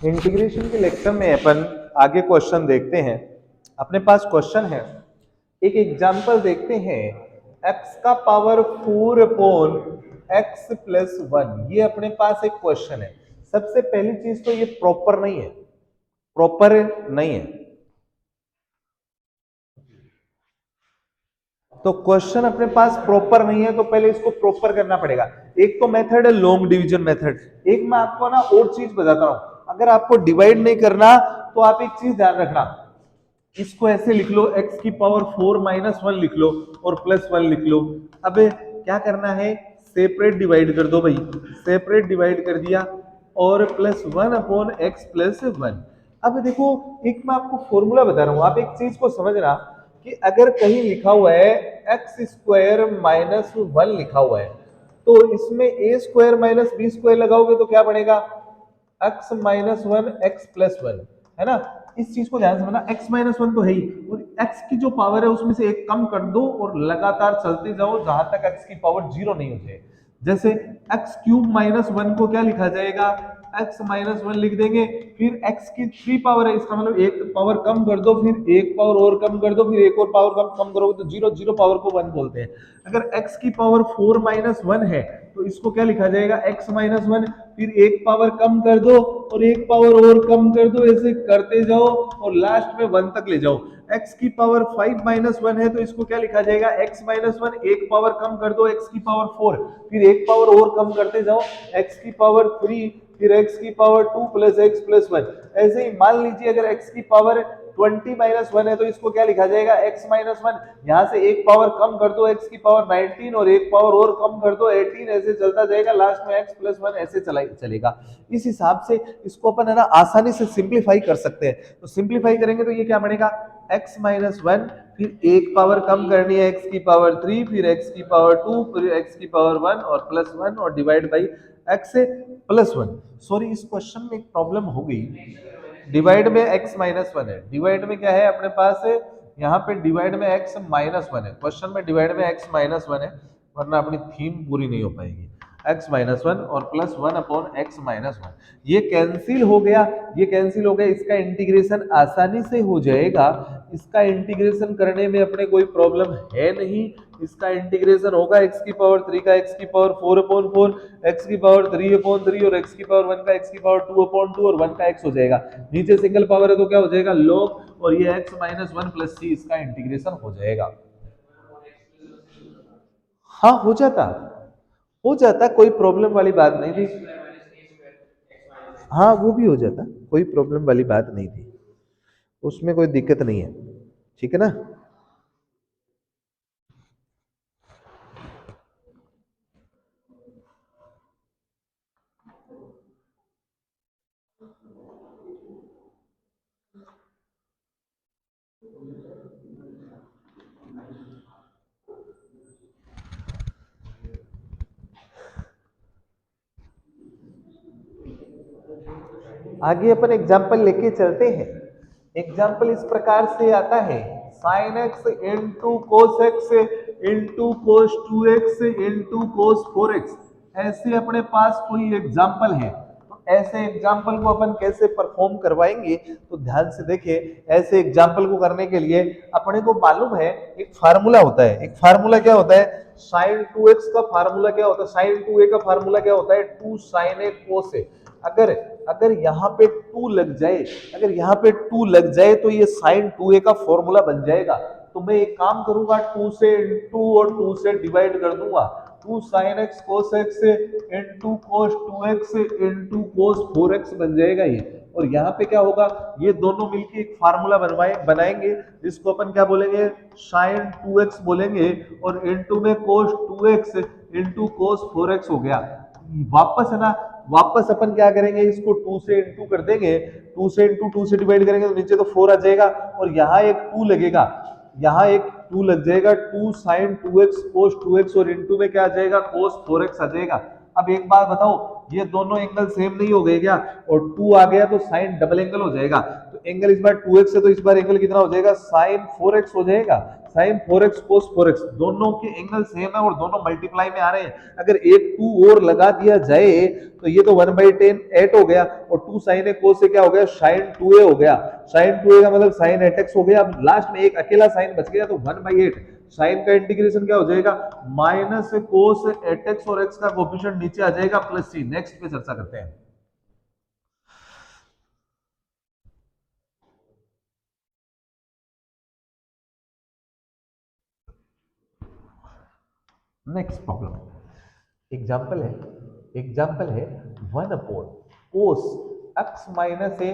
Integration के lecture में अपन आगे क्वेश्चन देखते हैं। अपने पास क्वेश्चन है, एक एग्जांपल देखते हैं। x का पावर 4 अपॉन x प्लस 1, ये अपने पास एक क्वेश्चन है। सबसे पहली चीज तो ये प्रॉपर नहीं है, प्रॉपर नहीं है। तो क्वेश्चन अपने पास प्रॉपर नहीं है, तो पहले इसको प्रॉपर करना पड़ेगा। एक तो मेथड है लॉन्ग डिवीजन मेथड, एक मैं आपको ना और चीज बताता हूं। अगर आपको डिवाइड नहीं करना तो आप एक चीज ध्यान रखना, इसको ऐसे लिख लो, x की पावर 4 माइनस 1 लिख लो और प्लस 1 लिख लो। अब क्या करना है, सेपरेट डिवाइड कर दो भाई, सेपरेट डिवाइड कर दिया और प्लस 1 अपॉन x प्लस 1। अब देखो, एक मैं आपको फॉर्मूला बता रहा हूं, आप एक चीज को समझना कि अगर कहीं लिखा हुआ है एक्स स्क्वायर माइनस 1 लिखा हुआ है, तो इसमें ए स्क्वायर माइनस बी स्क्वायर लगाओगे तो क्या बनेगा, x माइनस 1 एक्स प्लस 1, है ना। इस चीज को ध्यान से समझना, x माइनस 1 तो है ही, और x की जो पावर है उसमें से एक कम कर दो और लगातार चलते जाओ जहां तक x की पावर 0 नहीं हो जाए। जैसे x क्यूब माइनस 1 को क्या लिखा जाएगा, x माइनस 1 लिख देंगे, फिर x की 3 पावर है, इसका मतलब एक पावर कम कर दो, फिर एक पावर और कम कर दो, फिर एक और पावर कम करोगे तो 0, 0 पावर को 1 बोलते हैं। अगर x की पावर 4 माइनस 1 है तो इसको क्या लिखा जाएगा, x माइनस 1, फिर एक पावर कम कर दो और एक पावर और कम कर दो, ऐसे करते जाओ और लास्ट में 1 तक ले जाओ। x की पावर 5 माइनस 1 है तो इसको क्या लिखा जाएगा, x माइनस 1, एक पावर कम कर दो, x की पावर 4, फिर एक पावर और कम करते जाओ, x की पावर 3, फिर x की पावर 2 प्लस x प्लस 1। ऐसे ही मान लीजिए अगर x की पावर 20 माइनस 1 है तो इसको क्या लिखा जाएगा, x माइनस 1, यहां से एक पावर कम कर दो, x की पावर 19 और एक पावर और कम कर दो 18, ऐसे चलता जाएगा, लास्ट में x प्लस 1 ऐसे चलेगा। इस हिसाब से इसको अपन है ना आसानी से सिंप्लीफाई कर सकते हैं। तो सिंप्लीफाई करेंगे तो ये क्या बनेगा, x माइनस 1, फिर एक पावर कम करनी है x की पावर 3, फिर x की पावर 2, फिर x की पावर 1 और प्लस 1 और डिवाइड बाई x से प्लस 1। सॉरी, इस क्वेश्चन में एक प्रॉब्लम हो गई, डिवाइड में x माइनस 1 है, डिवाइड में क्या है अपने पास है, यहाँ पे डिवाइड में x माइनस 1 है, क्वेश्चन में डिवाइड में x माइनस 1 है, वरना अपनी थीम पूरी नहीं हो पाएगी। x माइनस 1 और प्लस 1 अपॉन x माइनस 1, ये कैंसिल हो गया, ये कैंसिल हो गया, इसका इंटीग्रेशन आसानी से हो जाएगा। इसका इंटीग्रेशन करने में अपने कोई प्रॉब्लम है नहीं। इसका इंटीग्रेशन होगा x की पावर 3 का x की पावर 4 अपॉन 4, x की पावर 3 अपॉन 3 और x की पावर 1 का x की पावर 2 अपॉन 2 और 1 का x हो जाएगा। नीचे सिंगल पावर है तो क्या हो जाएगा, log, और ये x माइनस 1 प्लस c, इसका इंटीग्रेशन हो जाएगा। हाँ, हो जाता, कोई प्रॉब्लम वाली बात नहीं थी। हाँ, वो भी हो जाता, कोई प्रॉब्लम वाली बात नहीं थी, उसमें कोई दिक्कत नहीं है, ठीक है ना। आगे अपन एग्जाम्पल लेके चलते हैं। एग्जाम्पल इस प्रकार से आता है, sine x into cos x into cos 2x into cos 4x, ऐसे अपने पास कोई एग्जाम्पल है। तो ऐसे एग्जाम्पल को अपन कैसे परफॉर्म करवाएंगे, तो ध्यान से देखिए। ऐसे एग्जाम्पल को करने के लिए अपने को मालूम है एक फार्मूला होता है, एक फार्मूला क्या होता है, साइन 2x का फार्मूला क्या होता है, साइन 2a का फार्मूला क्या होता है, 2 साइन ए कोस ए। अगर अगर यहाँ पे 2 लग जाए, अगर यहाँ पे 2 लग जाए तो ये साइन 2a का फॉर्मूला बन जाएगा। तो मैं एक काम करूंगा, 2 से इंटू और 2 से डिवाइड कर दूंगा, 2 sine x cos x into cos 2x into cos 4x बन जाएगा ये। और यहाँ पे क्या होगा, ये दोनों मिलके एक फार्मूला बनाएंगे, जिसको अपन क्या बोलेंगे, साइन 2x बोलेंगे, और इंटू में कोस 2x इंटू कोस 4x हो गया। वापस है ना, वापस अपन क्या करेंगे, इसको 2 से इंटू कर देंगे, 2 से इंटू 2 से डिवाइड करेंगे तो नीचे तो 4 आ जाएगा, और यहाँ एक 2 लगेगा, यहाँ एक 2 लग जाएगा, 2 साइन 2x कोस 2x, और इंटू में क्या आ जाएगा, कोस 4x आ जाएगा। अब एक बात बताओ, ये दोनों एंगल सेम नहीं हो गए क्या, और 2 आ गया तो साइन डबल एंगल हो जाएगा। तो एंगल इस बार 2x है तो इस बार एंगल कितना हो जाएगा, साइन 4x हो जाएगा। साइन 4x कोस 4x, दोनों के एंगल सेम है और दोनों मल्टीप्लाई में आ रहे हैं। अगर एक 2 और लगा दिया जाए तो ये तो 1/10 8 हो गया, और 2 साइन ए कोस से क्या हो गया, साइन 2a हो गया। साइन 2a का मतलब साइन 8x हो गया। अब लास्ट में एक अकेला साइन बच गया तो 1/8 साइन का इंटीग्रेशन क्या हो जाएगा, माइनस कोस 8x और x का कोफिशिएंट नीचे आ जाएगा प्लस c। नेक्स्ट पे चर्चा करते हैं। नेक्स्ट प्रॉब्लम एग्जाम्पल है 1 अपॉन कोस x माइनस ए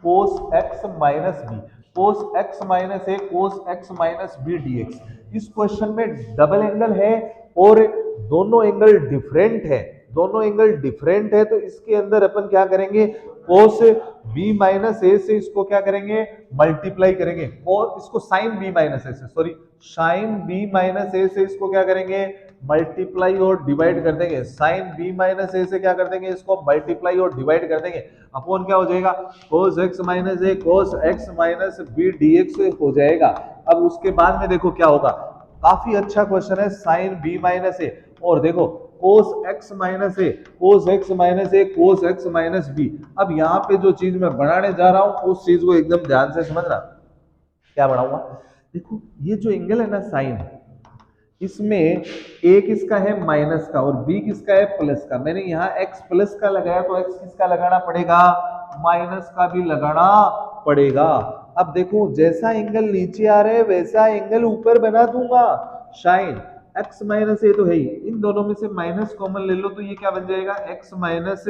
कोस x माइनस बी, कोस x माइनस ए कोस x माइनस बी dx। इस क्वेश्चन में डबल एंगल है और दोनों एंगल डिफरेंट है, तो इसके अंदर अपन क्या करेंगे, कोस b माइनस ए से इसको क्या करेंगे, मल्टीप्लाई करेंगे, और इसको साइन b माइनस ए से, सॉरी साइन b माइनस ए से इसको क्या करेंगे, मल्टीप्लाई और डिवाइड कर देंगे। साइन b माइनस ए से क्या कर देंगे, इसको मल्टीप्लाई और डिवाइड कर देंगे। अपॉन क्या हो जाएगा, cos x minus a cos x minus b dx हो जाएगा। अब उसके बाद में देखो क्या होगा, काफी अच्छा क्वेश्चन है, साइन b माइनस ए, और देखो cos x minus a cos x minus a cos x minus B. अब यहाँ पे जो चीज मैं बनाने जा रहा हूं उस चीज को एकदम ध्यान से समझना। क्या बनाऊंगा, देखो ये जो एंगल है ना साइन, इसमें ए किसका है, माइनस का, और बी किसका है, प्लस का। मैंने यहाँ x प्लस का लगाया तो x किसका लगाना पड़ेगा, माइनस का भी लगाना पड़ेगा। अब देखो जैसा एंगल नीचे आ रहा है वैसा एंगल ऊपर बना दूंगा। साइन x माइनस ए तो है ही, इन दोनों में से माइनस कॉमन ले लो तो ये क्या बन जाएगा, x माइनस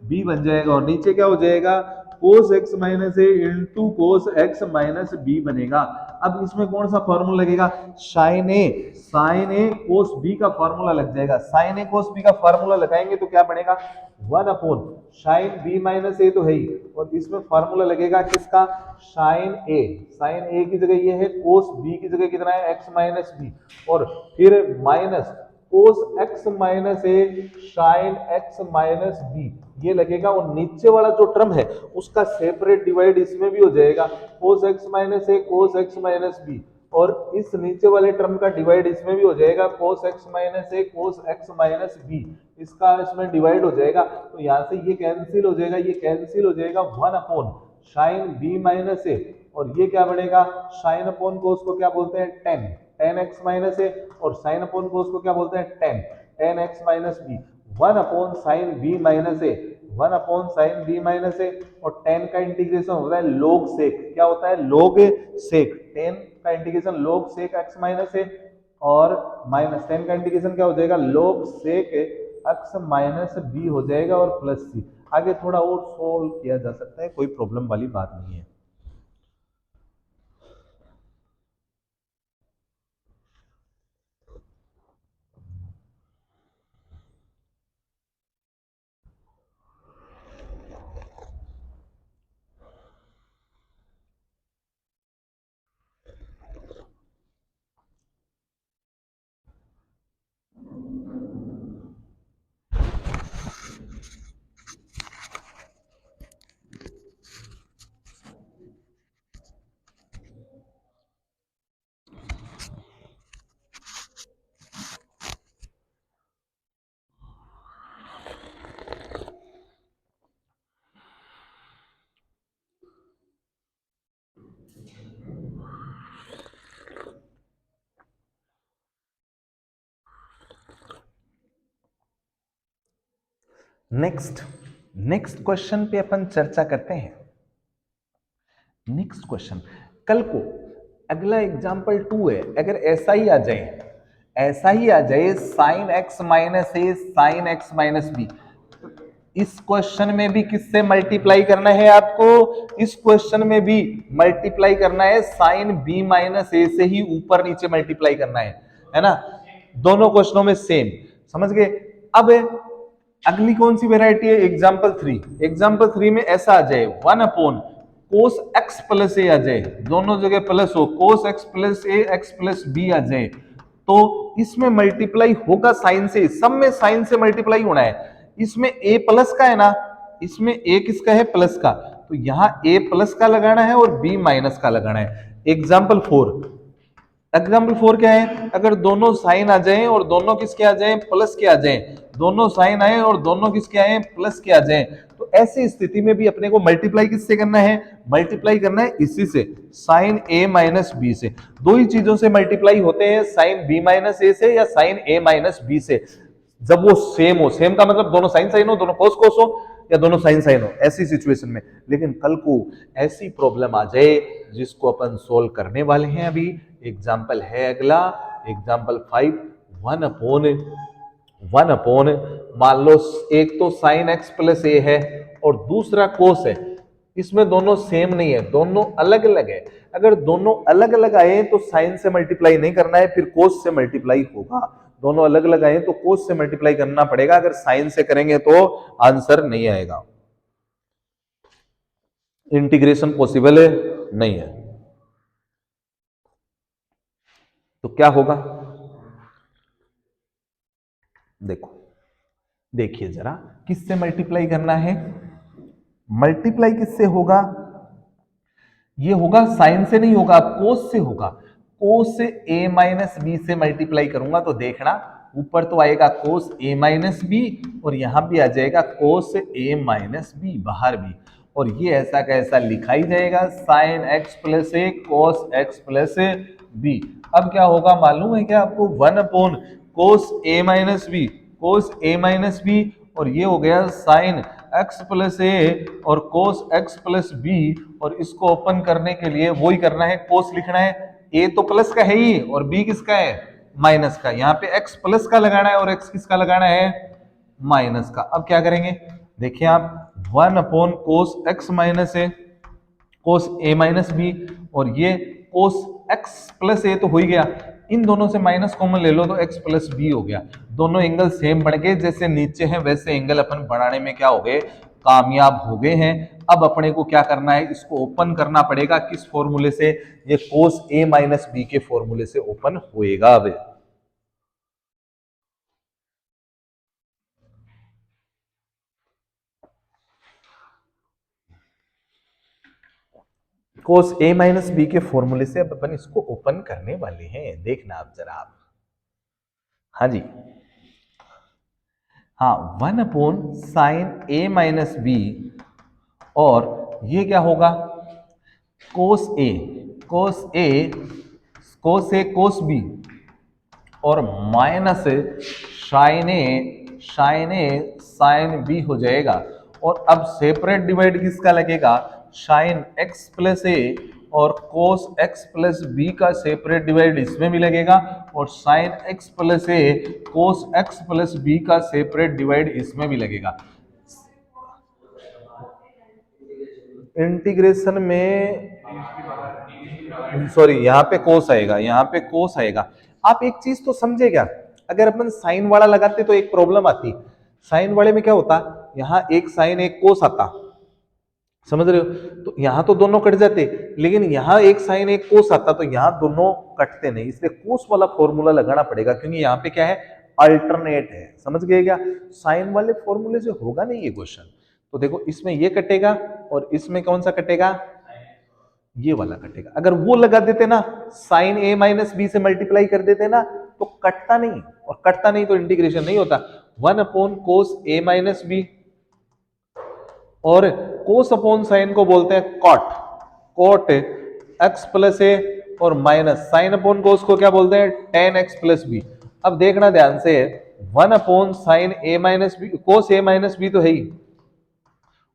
बी बन जाएगा, और नीचे क्या हो जाएगा, cos x minus A into cos x minus B बनेगा। अब इसमें कौन सा फॉर्मूला लगेगा, साइन ए कोस बी का फॉर्मूला लग जाएगा। साइन ए कोस बी का फॉर्मूला लगाएंगे तो क्या बनेगा, 1 upon sine B minus A तो है ही, और इसमें फॉर्मूला लगेगा किसका, साइन ए की जगह ये है, कोस बी की जगह कितना है, x माइनस बी, और फिर माइनस कोस x माइनस ए साइन x माइनस बी ये लगेगा, और नीचे वाला जो टर्म है उसका सेपरेट डिवाइड इसमें भी हो जाएगा, कोस x माइनस ए कोस x माइनस बी, और इस नीचे वाले टर्म का डिवाइड इसमें भी हो जाएगा, कोस x माइनस ए कोस x माइनस बी, इसका इसमें डिवाइड हो जाएगा। तो यहाँ से ये कैंसिल हो जाएगा, ये कैंसिल हो जाएगा, 1 upon sine B minus A, और ये क्या बढ़ेगा, साइन अपॉन कोस को क्या बोलते हैं, टेन एक्स माइनस ए, और साइन अपॉन कोस को क्या बोलते हैं, tan x minus B. 1 upon sine B minus A, 1 upon sine B minus A, और टेन का इंटीग्रेशन होता है लॉग सेक, क्या होता है, लॉग सेक, टेन का integration log sec x minus A, और माइनस टेन का इंटीग्रेशन क्या हो जाएगा, log sec x minus B हो जाएगा, और प्लस सी। आगे थोड़ा और सोल्व किया जा सकता है, कोई प्रॉब्लम वाली बात नहीं है। नेक्स्ट क्वेश्चन पे अपन चर्चा करते हैं। नेक्स्ट क्वेश्चन, कल को अगला एग्जांपल 2 है, अगर ऐसा ही आ जाए साइन एक्स माइनस ए साइन एक्स माइनस बी, इस क्वेश्चन में भी किससे मल्टीप्लाई करना है आपको, इस क्वेश्चन में भी मल्टीप्लाई करना है साइन बी माइनस ए से ही ऊपर नीचे मल्टीप्लाई करना है ना, दोनों क्वेश्चनों में सेम, समझ गए। अब अगली कौन सी वेराइटी है, एग्जाम्पल 3 में ऐसा आ जाए 1 अपॉन कोस एक्स प्लस ए आ जाए, दोनों जगह प्लस हो, कोस एक्स प्लस ए एक्स प्लस बी आ जाए, तो इसमें मल्टीप्लाई होगा साइन से, सब में साइन से मल्टीप्लाई होना है। इसमें a प्लस का है ना, इसमें a किसका है, प्लस का, तो यहां a प्लस का लगाना है और b माइनस का लगाना है। एग्जाम्पल 4, एग्जाम्पल 4 क्या है, अगर दोनों साइन आ जाएं और दोनों किसके आ जाएं, प्लस के आ जाएं, दोनों साइन आए और दोनों किसके आए, प्लस के आ जाएं, तो ऐसी स्थिति में भी अपने को मल्टीप्लाई किससे करना है, मल्टीप्लाई करना है इसी से, साइन ए माइनस बी से। दो ही चीजों से मल्टीप्लाई होते हैं, साइन बी माइनस ए से या साइन ए माइनस बी से, जब वो सेम हो। सेम का मतलब दोनों साइन साइन हो, दोनों कोस कोस हो, या दोनों साइन साइन हो, ऐसी सिचुएशन में। लेकिन कल को ऐसी प्रॉब्लम आ जाए जिसको अपन सोल्व करने वाले हैं अभी। एग्जाम्पल है अगला, एग्जाम्पल 5, वन अपॉन मान लो एक तो साइन एक्स प्लस ए है और दूसरा कोस है। इसमें दोनों सेम नहीं है, दोनों अलग अलग है। अगर दोनों अलग अलग आए तो साइन से मल्टीप्लाई नहीं करना है, फिर कोस से मल्टीप्लाई होगा। दोनों अलग अलग आए तो कोस से मल्टीप्लाई करना पड़ेगा, अगर साइन से करेंगे तो आंसर नहीं आएगा, इंटीग्रेशन पॉसिबल है नहीं है। तो क्या होगा, देखो देखिए जरा, किससे मल्टीप्लाई करना है, मल्टीप्लाई किससे होगा, ये होगा साइन से नहीं होगा, कोस से होगा। कोस से ए माइनस बी से मल्टीप्लाई करूंगा तो देखना ऊपर तो आएगा कोस ए माइनस बी और यहां भी आ जाएगा कोस ए माइनस बी बाहर भी, और ये ऐसा कैसा लिखा ही जाएगा, साइन एक्स प्लस ए कोस एक्स प्लस बी। अब क्या होगा मालूम है क्या आपको, 1 अपॉन कोस ए माइनस बी, कोस ए माइनस बी, और ये हो गया साइन एक्स प्लस ए और कोस एक्स प्लस बी। और इसको ओपन करने के लिए वही करना है, कोस लिखना है, ए तो प्लस का है ही और बी किसका है, माइनस का। यहाँ पे एक्स प्लस का लगाना है और एक्स किसका लगाना है, माइनस का। अब क्या करेंगे, देखिए आप 1 अपॉन कोस एक्स माइनस ए कोस ए माइनस बी, और ये कोस एक्स प्लस ए तो हो ही गया, इन दोनों से माइनस कॉमन ले लो तो एक्स प्लस बी हो गया। दोनों एंगल सेम बढ़ गए, जैसे नीचे हैं वैसे एंगल अपन बढ़ाने में क्या हो गए, कामयाब हो गए हैं। अब अपने को क्या करना है, इसको ओपन करना पड़ेगा, किस फॉर्मूले से, ये कोस ए माइनस बी के फॉर्मूले से ओपन होएगा। अब कोस ए माइनस बी के फॉर्मूले से अब अपन इसको ओपन करने वाले हैं, देखना आप जरा आप, हाँ जी, हाँ 1 अपॉन साइन ए माइनस बी, और ये क्या होगा, कोस ए कोस ए कोस ए कोस बी, और माइनस साइन ए साइन बी हो जाएगा। और अब सेपरेट डिवाइड किसका लगेगा, साइन एक्स प्लस ए और कोस एक्स प्लस बी का सेपरेट डिवाइड इसमें भी लगेगा, और साइन एक्स प्लस ए कोस एक्स प्लस बी का सेपरेट डिवाइड इसमें भी लगेगा। इंटीग्रेशन में सॉरी, यहाँ पे कोस आएगा, यहाँ पे कोस आएगा। आप एक चीज तो समझे क्या, अगर अपन साइन वाला लगाते तो एक प्रॉब्लम आती, साइन वाले में क्या होता, यहाँ एक साइन एक कोस आता, समझ रहे हो, तो यहाँ तो दोनों कट जाते, लेकिन यहाँ एक साइन एक कोस आता तो यहाँ दोनों कटते नहीं, इसलिए कोस वाला फॉर्मूला लगाना पड़ेगा, क्योंकि यहाँ पे क्या है, अल्टरनेट है। समझ गए क्या, साइन वाले फॉर्मूले से होगा नहीं ये क्वेश्चन। तो देखो इसमें ये कटेगा और इसमें कौन सा कटेगा, ये वाला कटेगा। अगर वो लगा देते ना, साइन ए माइनस बी से मल्टीप्लाई कर देते ना, तो कटता नहीं, और कटता नहीं तो इंटीग्रेशन नहीं होता। 1 अपॉन कोस ए माइनस बी, और कोस अपॉन साइन को बोलते हैं कॉट, कॉट एक्स प्लस ए, और माइनस साइन अपॉन कोस को क्या बोलते हैं, टेन एक्स प्लस बी। अब देखना ध्यान से, 1 अपॉन साइन ए माइनस बी, कोस ए माइनस बी तो है ही,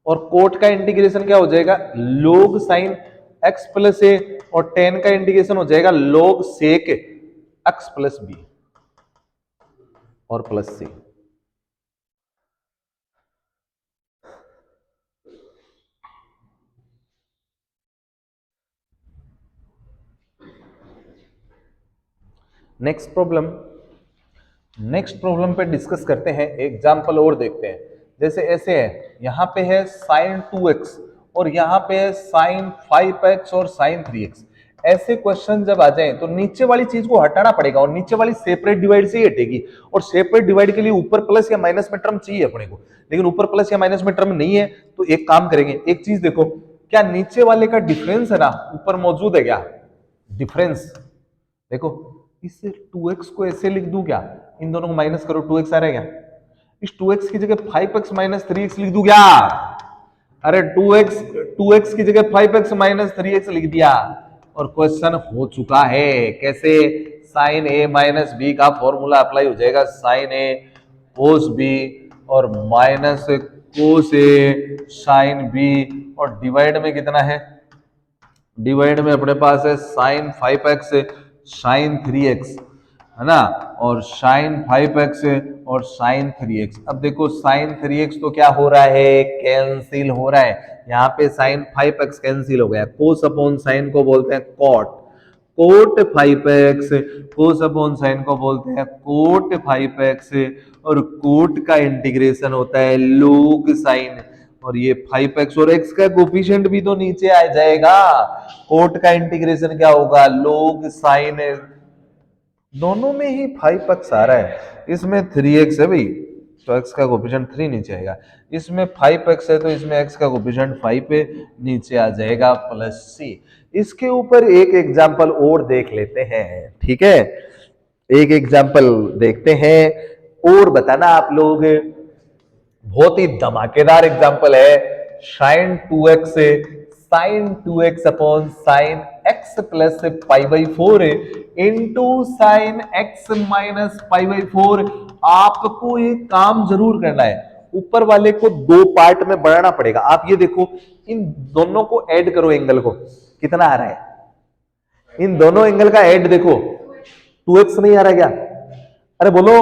और कोट का इंटीग्रेशन क्या हो जाएगा, लोग साइन एक्स प्लस ए, और टेन का इंटीग्रेशन हो जाएगा लोग सेक एक्स प्लस बी और प्लस सी। नेक्स्ट प्रॉब्लम पे डिस्कस करते हैं, एग्जाम्पल और देखते हैं। जैसे ऐसे है, यहाँ पे है साइन 2x और यहाँ पे है साइन 5x और साइन 3x। ऐसे क्वेश्चन जब आ जाएं तो नीचे वाली चीज को हटाना पड़ेगा, और नीचे वाली सेपरेट डिवाइड से ही हटेगी, और सेपरेट डिवाइड के लिए ऊपर प्लस या माइनस में टर्म चाहिए अपने को, लेकिन ऊपर प्लस या माइनस में टर्म नहीं है। तो एक काम करेंगे, एक चीज देखो, क्या नीचे वाले का डिफरेंस है ना ऊपर मौजूद है क्या, डिफरेंस देखो इस 2x को ऐसे लिख दूं क्या, इन दोनों को माइनस करो 2x आ रहा है क्या, इस 2x की जगह 5x माइनस 3x लिख दूं क्या, अरे 2x की जगह 5x माइनस 3x लिख दिया और क्वेश्चन हो चुका है। कैसे, साइन ए माइनस बी का फॉर्मूला अप्लाई हो जाएगा, साइन ए कोस बी और माइनस कोस ए साइन बी, और डिवाइड में कितना है, डिवाइड में अपने पास है साइन 5x साइन 3x है ना, और साइन 5x और साइन 3x। अब देखो साइन 3x तो क्या हो रहा है, कैंसिल हो रहा है, यहाँ पे साइन 5x कैंसिल हो गया, कोस अपॉन साइन को बोलते हैं cot, cot 5x, cos upon sine को बोलते हैं कोट 5x, और कोट का इंटीग्रेशन होता है लोग साइन, और ये 5x और x का कोफिशिएंट भी तो नीचे आ जाएगा, कोट का इंटीग्रेशन क्या होगा लोग साइन, दोनों में ही 5x आ रहा है, इसमें 3x है भाई तो x का कोफिशिएंट 3 नीचे आएगा, इसमें 5x है तो इसमें x का कोफिशिएंट 5 पे नीचे आ जाएगा प्लस c। इसके ऊपर एक एग्जांपल और देख लेते हैं, ठीक है, एक एग्जांपल देखते हैं और बताना आप लोग, बहुत ही धमाकेदार एग्जांपल है, साइन 2x से sine 2x upon sine x plus pi by 4 into sine x minus pi by 4। आपको ये काम जरूर करना है, ऊपर वाले को दो पार्ट में बढ़ाना पड़ेगा। आप ये देखो इन दोनों को ऐड करो, एंगल को कितना आ रहा है, इन दोनों एंगल का ऐड देखो, 2x नहीं आ रहा क्या, अरे बोलो,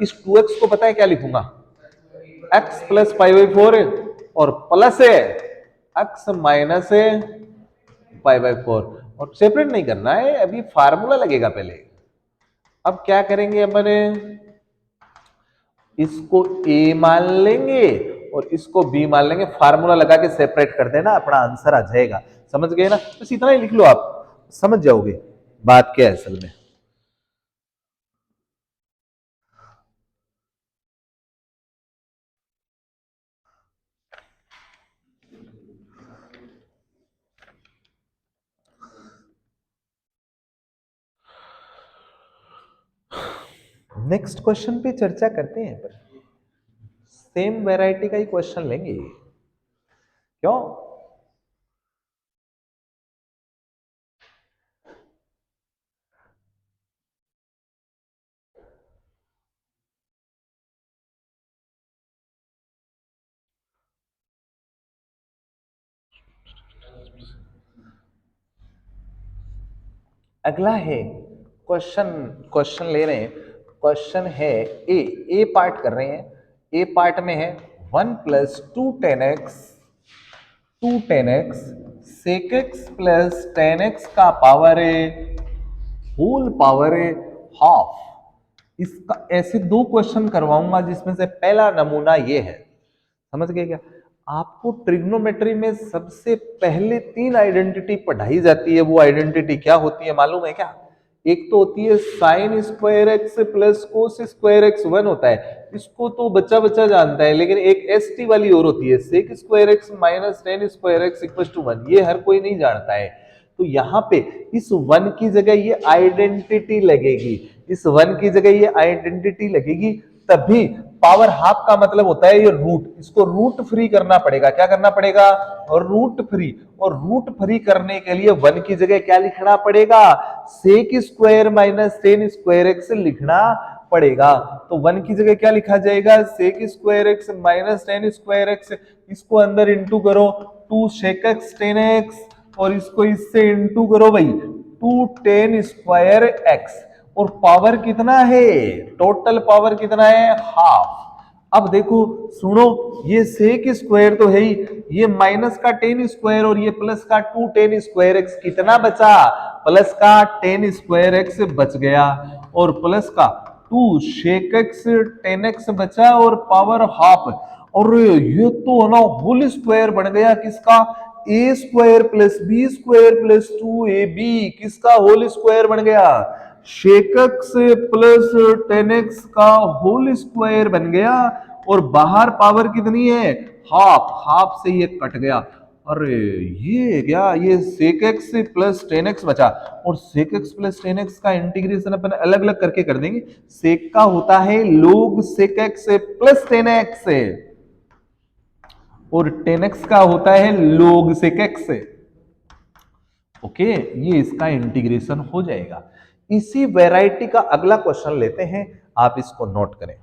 इस 2x को पता है क्या लिखूंगा, x प्लस पाई बाई 4 और प्लस है x माइनस है पाई बाई 4, और सेपरेट नहीं करना है, अभी फार्मूला लगेगा पहले। अब क्या करेंगे अपने, इसको a मान लेंगे और इसको b मान लेंगे, फार्मूला लगा के सेपरेट कर देना, अपना आंसर आ जाएगा, समझ गए ना, बस इतना ही लिख लो, आप समझ जाओगे बात क्या है असल में। नेक्स्ट क्वेश्चन पे चर्चा करते हैं, पर सेम वैरायटी का ही क्वेश्चन लेंगे, क्यों, अगला है क्वेश्चन, क्वेश्चन ले रहे हैं, क्वेश्चन है ए पार्ट कर रहे हैं, ए पार्ट में है 1 plus 2 10x 2 10x sec x plus 10x का पावर है होल पावर है हाफ। इसका ऐसे दो क्वेश्चन करवाऊंगा जिसमें से पहला नमूना ये है, समझ गए क्या, आपको ट्रिग्नोमेट्री में सबसे पहले 3 आइडेंटिटी पढ़ाई जाती है, वो आइडेंटिटी क्या होती है मालूम है क्या, एक तो होती है sine square x plus cos square x 1 होता है, इसको तो बच्चा बच्चा जानता है, लेकिन एक एस टी वाली और होती है sec square x minus tan square x equal to 1, ये हर कोई नहीं जानता है। तो यहाँ पे इस 1 की जगह ये आइडेंटिटी लगेगी, इस 1 की जगह ये आइडेंटिटी लगेगी, तभी पावर हाफ का मतलब होता है ये रूट, इसको रूट फ्री करना पड़ेगा, क्या करना पड़ेगा, रूट फ्री, और रूट फ्री करने के लिए 1 की जगह क्या लिखना पड़ेगा, sec square minus tan square x लिखना पड़ेगा। तो 1 की जगह क्या लिखा जाएगा, sec square x minus tan square x, इसको अंदर इंटू करो 2 सेक एक्स टेन एक्स, और इसको इससे इंटू करो भाई 2 टेन स्क्वायर एक्स, और पावर कितना है, टोटल पावर कितना है हाफ। अब देखो सुनो, ये सेक स्क्वायर तो है ही, ये माइनस का 10 स्क्वायर और ये प्लस का 2 10 स्क्वायर एक्स, कितना बचा, प्लस का 10 स्क्वायर एक्स बच गया और प्लस का 2 सेक एक्स 10 एक्स बचा और पावर हाफ, और ये तो है ना होल स्क्वायर बन गया किसका, A square plus B square plus 2ab, किसका होल स्क्वायर बन गया, शेकक से प्लस 10x का होल स्क्वायर बन गया, और बाहर पावर कितनी है हाफ, हाफ से ये कट गया, अरे ये क्या, ये sec x plus ten x बचा, और sec x plus ten x का इंटीग्रेशन अपन अलग अलग करके कर देंगे। sec का होता है log sec x plus ten x, और टेन एक्स का होता है log sec x। ओके, ये इसका इंटीग्रेशन हो जाएगा। इसी वैरायटी का अगला क्वेश्चन लेते हैं, आप इसको नोट करें।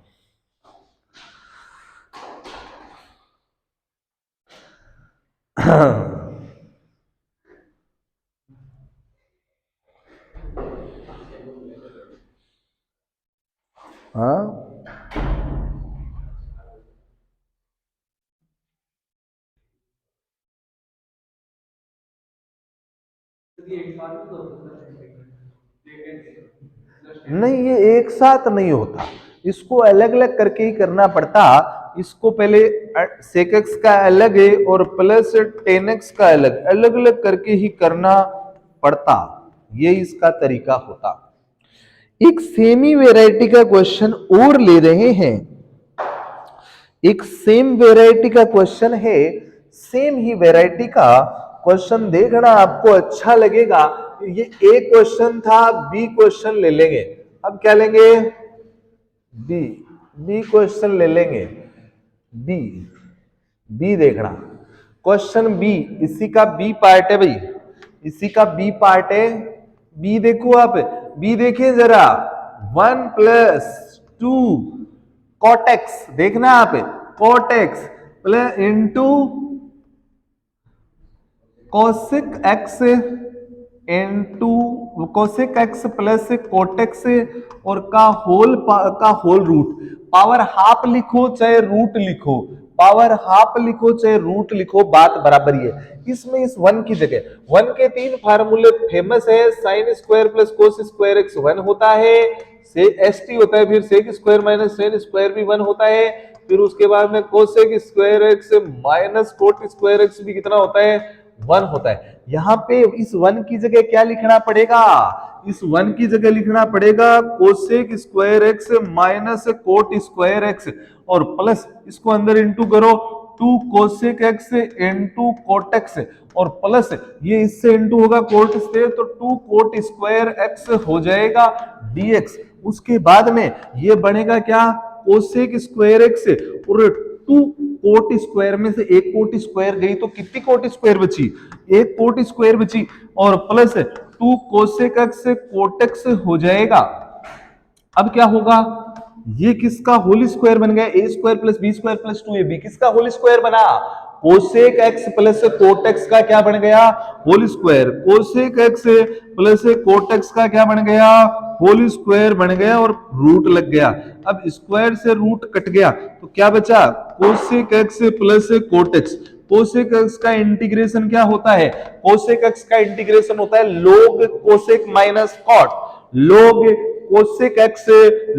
हाँ, नहीं ये एक साथ नहीं होता, इसको अलग अलग करके ही करना पड़ता। इसको पहले sec x का अलग है और प्लस टेन एक्स का अलग, अलग अलग करके ही करना पड़ता, ये इसका तरीका होता। एक सेमी वैरायटी का क्वेश्चन और ले रहे हैं, एक सेम वैरायटी का क्वेश्चन है, सेम ही वैरायटी का क्वेश्चन देखना आपको अच्छा लगेगा। ये ए क्वेश्चन था, बी क्वेश्चन ले लेंगे। अब क्या लेंगे, बी, बी क्वेश्चन ले लेंगे। बी, बी देखना, क्वेश्चन बी, इसी का बी पार्ट है भाई, इसी का बी पार्ट है। बी देखो आप, बी देखिए जरा, 1 प्लस 2 कॉटेक्स, देखना आप, cot x plus into cosec x into cosec x plus cot x और का होल रूट। पावर हाफ लिखो चाहे रूट लिखो, पावर हाफ लिखो चाहे रूट लिखो, बात बराबर ही है। इसमें इस वन की जगह, वन के तीन फार्मूले फेमस है, sine square plus cos square x one होता है, से एस टी होता है, फिर sec square minus tan square भी वन होता है, फिर उसके बाद में cosec square x minus cot square x भी कितना होता है, वन होता है। यहां पे इस वन की जगह क्या लिखना पड़ेगा, इस वन की जगह लिखना पड़ेगा cosec square x minus cot square x, और प्लस इसको अंदर इंटू करो 2 cosec x into coat x, और प्लस ये इससे इंटू होगा कोट से, तो 2 कोट स्क्वायर एक्स हो जाएगा डीएक्स। उसके बाद में ये बनेगा क्या, कोसेक स्क्वायर एक्स, और 2 कोट स्क्वायर में से एक कोट स्क्वायर गई तो कितनी कोट स्क्वायर बची, एक कोट स्क्वायर बची, और plus 2 cosec x cot x हो जाएगा। अब क्या होगा, ये किसका होल स्क्वायर बन गया, A square plus B square plus 2ab, किसका होल स्क्वायर बना, cosec x plus cot x का क्या बन गया, whole square, cosec x plus cot x का क्या बन गया, होल स्क्वायर बन गया, और रूट लग गया। अब स्क्वायर से रूट कट गया तो क्या बचा, cosec x plus cot x. Cosec x का इंटीग्रेशन क्या होता है, कोसेक एक्स का इंटीग्रेशन होता है log cosec minus cot, log cosec x,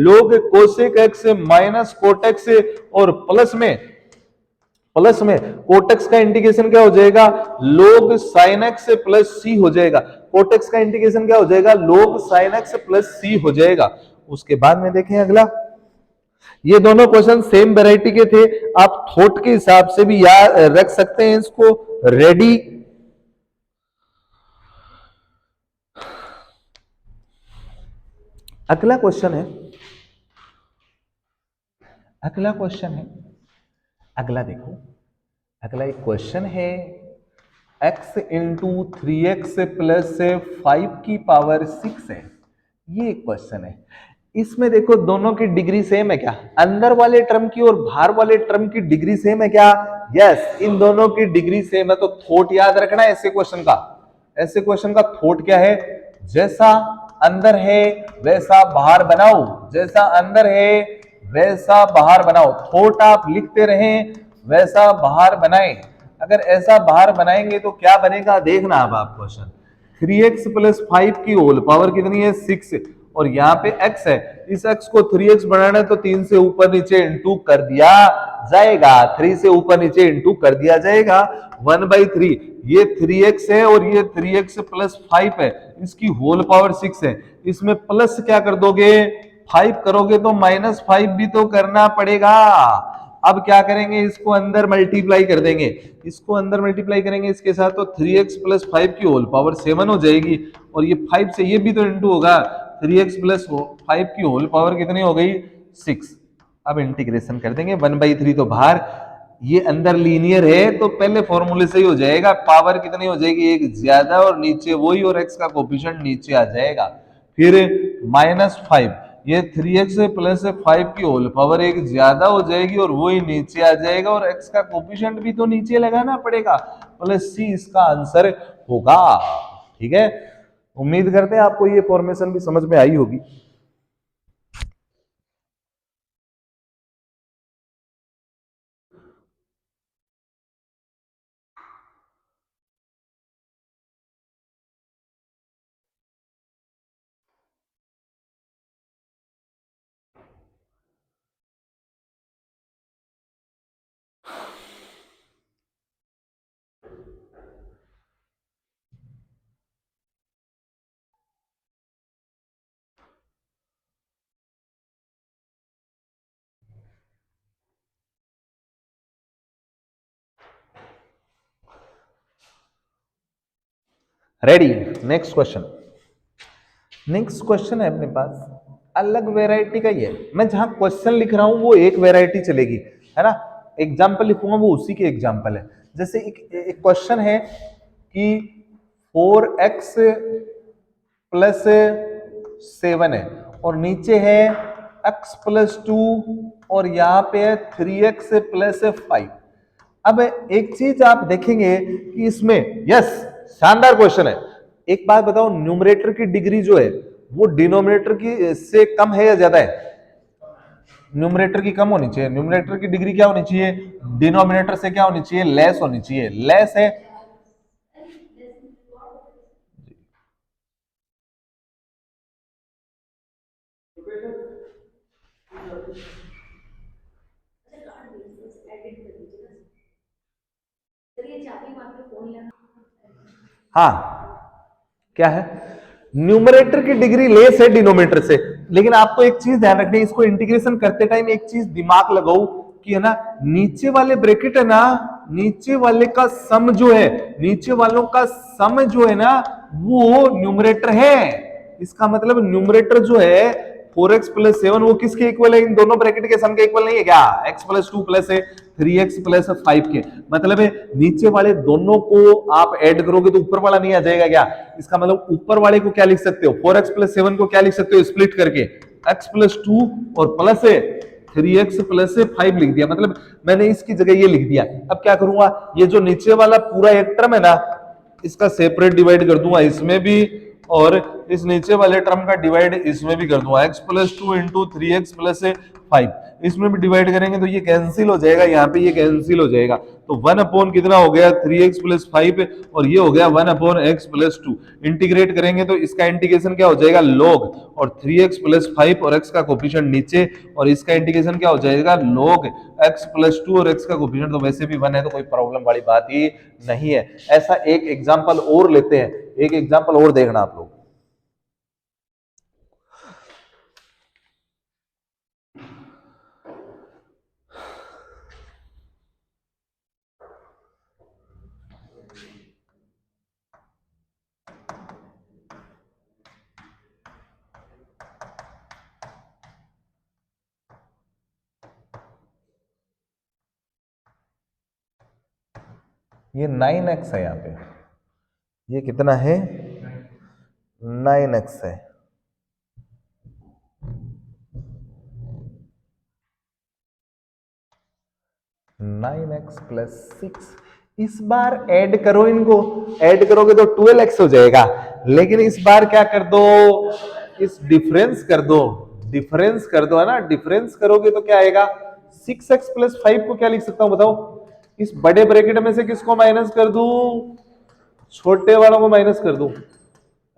log cosec x minus cot x, और प्लस में कोटेक्स का इंटीग्रेशन क्या हो जाएगा, log sin x plus C हो जाएगा। कोटेक्स का इंटीग्रेशन क्या हो जाएगा, log sin x plus C हो जाएगा। उसके बाद में देखें अगला, ये दोनों क्वेश्चन सेम वैरायटी के थे, आप थॉट के हिसाब से भी याद रख सकते हैं इसको, रेडी। अगला क्वेश्चन है, अगला क्वेश्चन है, अगला देखो, अगला एक क्वेश्चन है, x इंटू 3x प्लस 5 की पावर 6 है, ये एक क्वेश्चन है। इसमें देखो दोनों की डिग्री सेम है क्या, अंदर वाले टर्म की और बाहर वाले टर्म की डिग्री सेम है क्या, यस, इन दोनों की डिग्री सेम है। तो थॉट याद रखना है ऐसे क्वेश्चन का, ऐसे क्वेश्चन का थॉट क्या है, जैसा अंदर है वैसा बाहर बनाओ, जैसा अंदर है वैसा बाहर बनाओ, थॉट आप लिखते रहें, वैसा बाहर बनाएं। अगर ऐसा बाहर बनाएंगे तो क्या बनेगा, देखना अब आप क्वेश्चन, 3x प्लस 5 की होल पावर कितनी है, 6, और यहाँ पे x है, इस x को 3x बनाना है तो 3 से ऊपर नीचे इंटू कर दिया जाएगा, 3 से ऊपर नीचे इंटू कर दिया जाएगा, 1/3, ये 3x है और ये 3x प्लस 5 है, इसकी होल पावर 6 है, इसमें प्लस क्या कर दोगे 5 करोगे तो -5 भी तो करना पड़ेगा। अब क्या करेंगे, इसको अंदर मल्टीप्लाई कर देंगे, इसको अंदर मल्टीप्लाई करेंगे इसके साथ, तो 3x प्लस 5 की होल पावर 7 हो जाएगी, और ये 5 से ये भी तो इंटू होगा, 3x प्लस 5 की होल पावर कितनी हो गई, 6। अब इंटीग्रेशन कर देंगे, 1/3 तो बाहर, ये अंदर लीनियर है तो पहले फॉर्मूले से ही हो जाएगा, पावर कितनी हो जाएगी, एक ज्यादा और नीचे वही, और x का कोफिशिएंट नीचे आ जाएगा। फिर -5, ये 3x प्लस 5 की होल पावर एक ज्यादा हो जाएगी और वही नीचे आ जाएगा, और x का कोफिशिएंट भी तो नीचे लगाना पड़ेगा, प्लस c इसका आंसर होगा। ठीक है, उम्मीद करते हैं आपको ये फॉर्मेशन भी समझ में आई होगी। Ready, next question. Next question है अपने पास, अलग वैरायटी का ही है। मैं जहां क्वेश्चन लिख रहा हूं वो एक वैरायटी चलेगी, है ना, एग्जाम्पल लिखूंगा वो उसी के एग्जाम्पल है। जैसे एक क्वेश्चन है कि 4x प्लस 7 है, और नीचे है x प्लस 2, और यहां पे है 3x प्लस 5। अब एक चीज आप देखेंगे कि इसमें, यस, शानदार क्वेश्चन है। एक बात बताओ, न्यूमरेटर की डिग्री जो है वो डिनोमिनेटर की से कम है या ज्यादा है? न्यूमरेटर की कम होनी चाहिए, न्यूमरेटर की डिग्री क्या होनी चाहिए, डिनोमिनेटर से क्या होनी चाहिए, लेस होनी चाहिए, लेस है। हाँ, क्या है, न्यूमरेटर की डिग्री लेस है डिनोमिनेटर से। लेकिन आपको एक चीज ध्यान रखनी है, इसको इंटीग्रेशन करते टाइम एक चीज दिमाग लगाओ कि है ना, नीचे वाले ब्रैकेट है ना, नीचे वाले का सम जो है, नीचे वालों का सम जो है ना, वो न्यूमरेटर है। इसका मतलब न्यूमरेटर जो है 4x प्लस 7 वो किसके इक्वल है, इन दोनों ब्रैकेट के सम के इक्वल नहीं है क्या, x plus 2 plus 3x plus 5 के। मतलब है नीचे वाले दोनों को आप ऐड करोगे तो ऊपर वाला नहीं आ जाएगा क्या? इसका मतलब ऊपर वाले को क्या लिख सकते हो, 4x प्लस 7 को क्या लिख सकते हो, स्प्लिट करके x प्लस 2 और प्लस 3x प्लस 5 लिख दिया। मतलब मैंने इसकी जगह ये लिख दिया। अब क्या करूंगा, ये जो नीचे वाला पूरा एक टर्म है ना, इसका सेपरेट डिवाइड कर दूंगा इसमें भी, और इस नीचे वाले टर्म का डिवाइड इसमें भी कर दूंगा, x plus 2 into 3x plus 5, इसमें भी डिवाइड करेंगे तो ये कैंसिल हो जाएगा, यहाँ पे ये कैंसिल हो जाएगा, तो 1 अपॉन कितना हो गया 3x प्लस 5, और ये हो गया 1 अपॉन x प्लस 2। इंटीग्रेट करेंगे तो इसका इंटीग्रेशन क्या हो जाएगा, log, और 3x प्लस 5 और x का कोफिशिएंट नीचे, और इसका इंटीग्रेशन क्या हो जाएगा, log x प्लस 2 और x का कोफिशिएंट तो वैसे भी 1 है, तो कोई प्रॉब्लम वाली बात ही नहीं है। ऐसा एक एग्जाम्पल और लेते हैं, एक एग्जाम्पल और देखना आप लोग। ये 9x है, यहाँ पे ये कितना है, 9x है। 9x प्लस 6, इस बार ऐड करो, इनको ऐड करोगे तो 12x हो जाएगा, लेकिन इस बार क्या कर दो, इस डिफरेंस कर दो, डिफरेंस कर दो, है ना, डिफरेंस करोगे तो क्या आएगा, 6x प्लस 5 को क्या लिख सकता हूं बताओ, इस बड़े ब्रैकेट में से किसको माइनस कर दूं, छोटे वालों को माइनस कर दूं।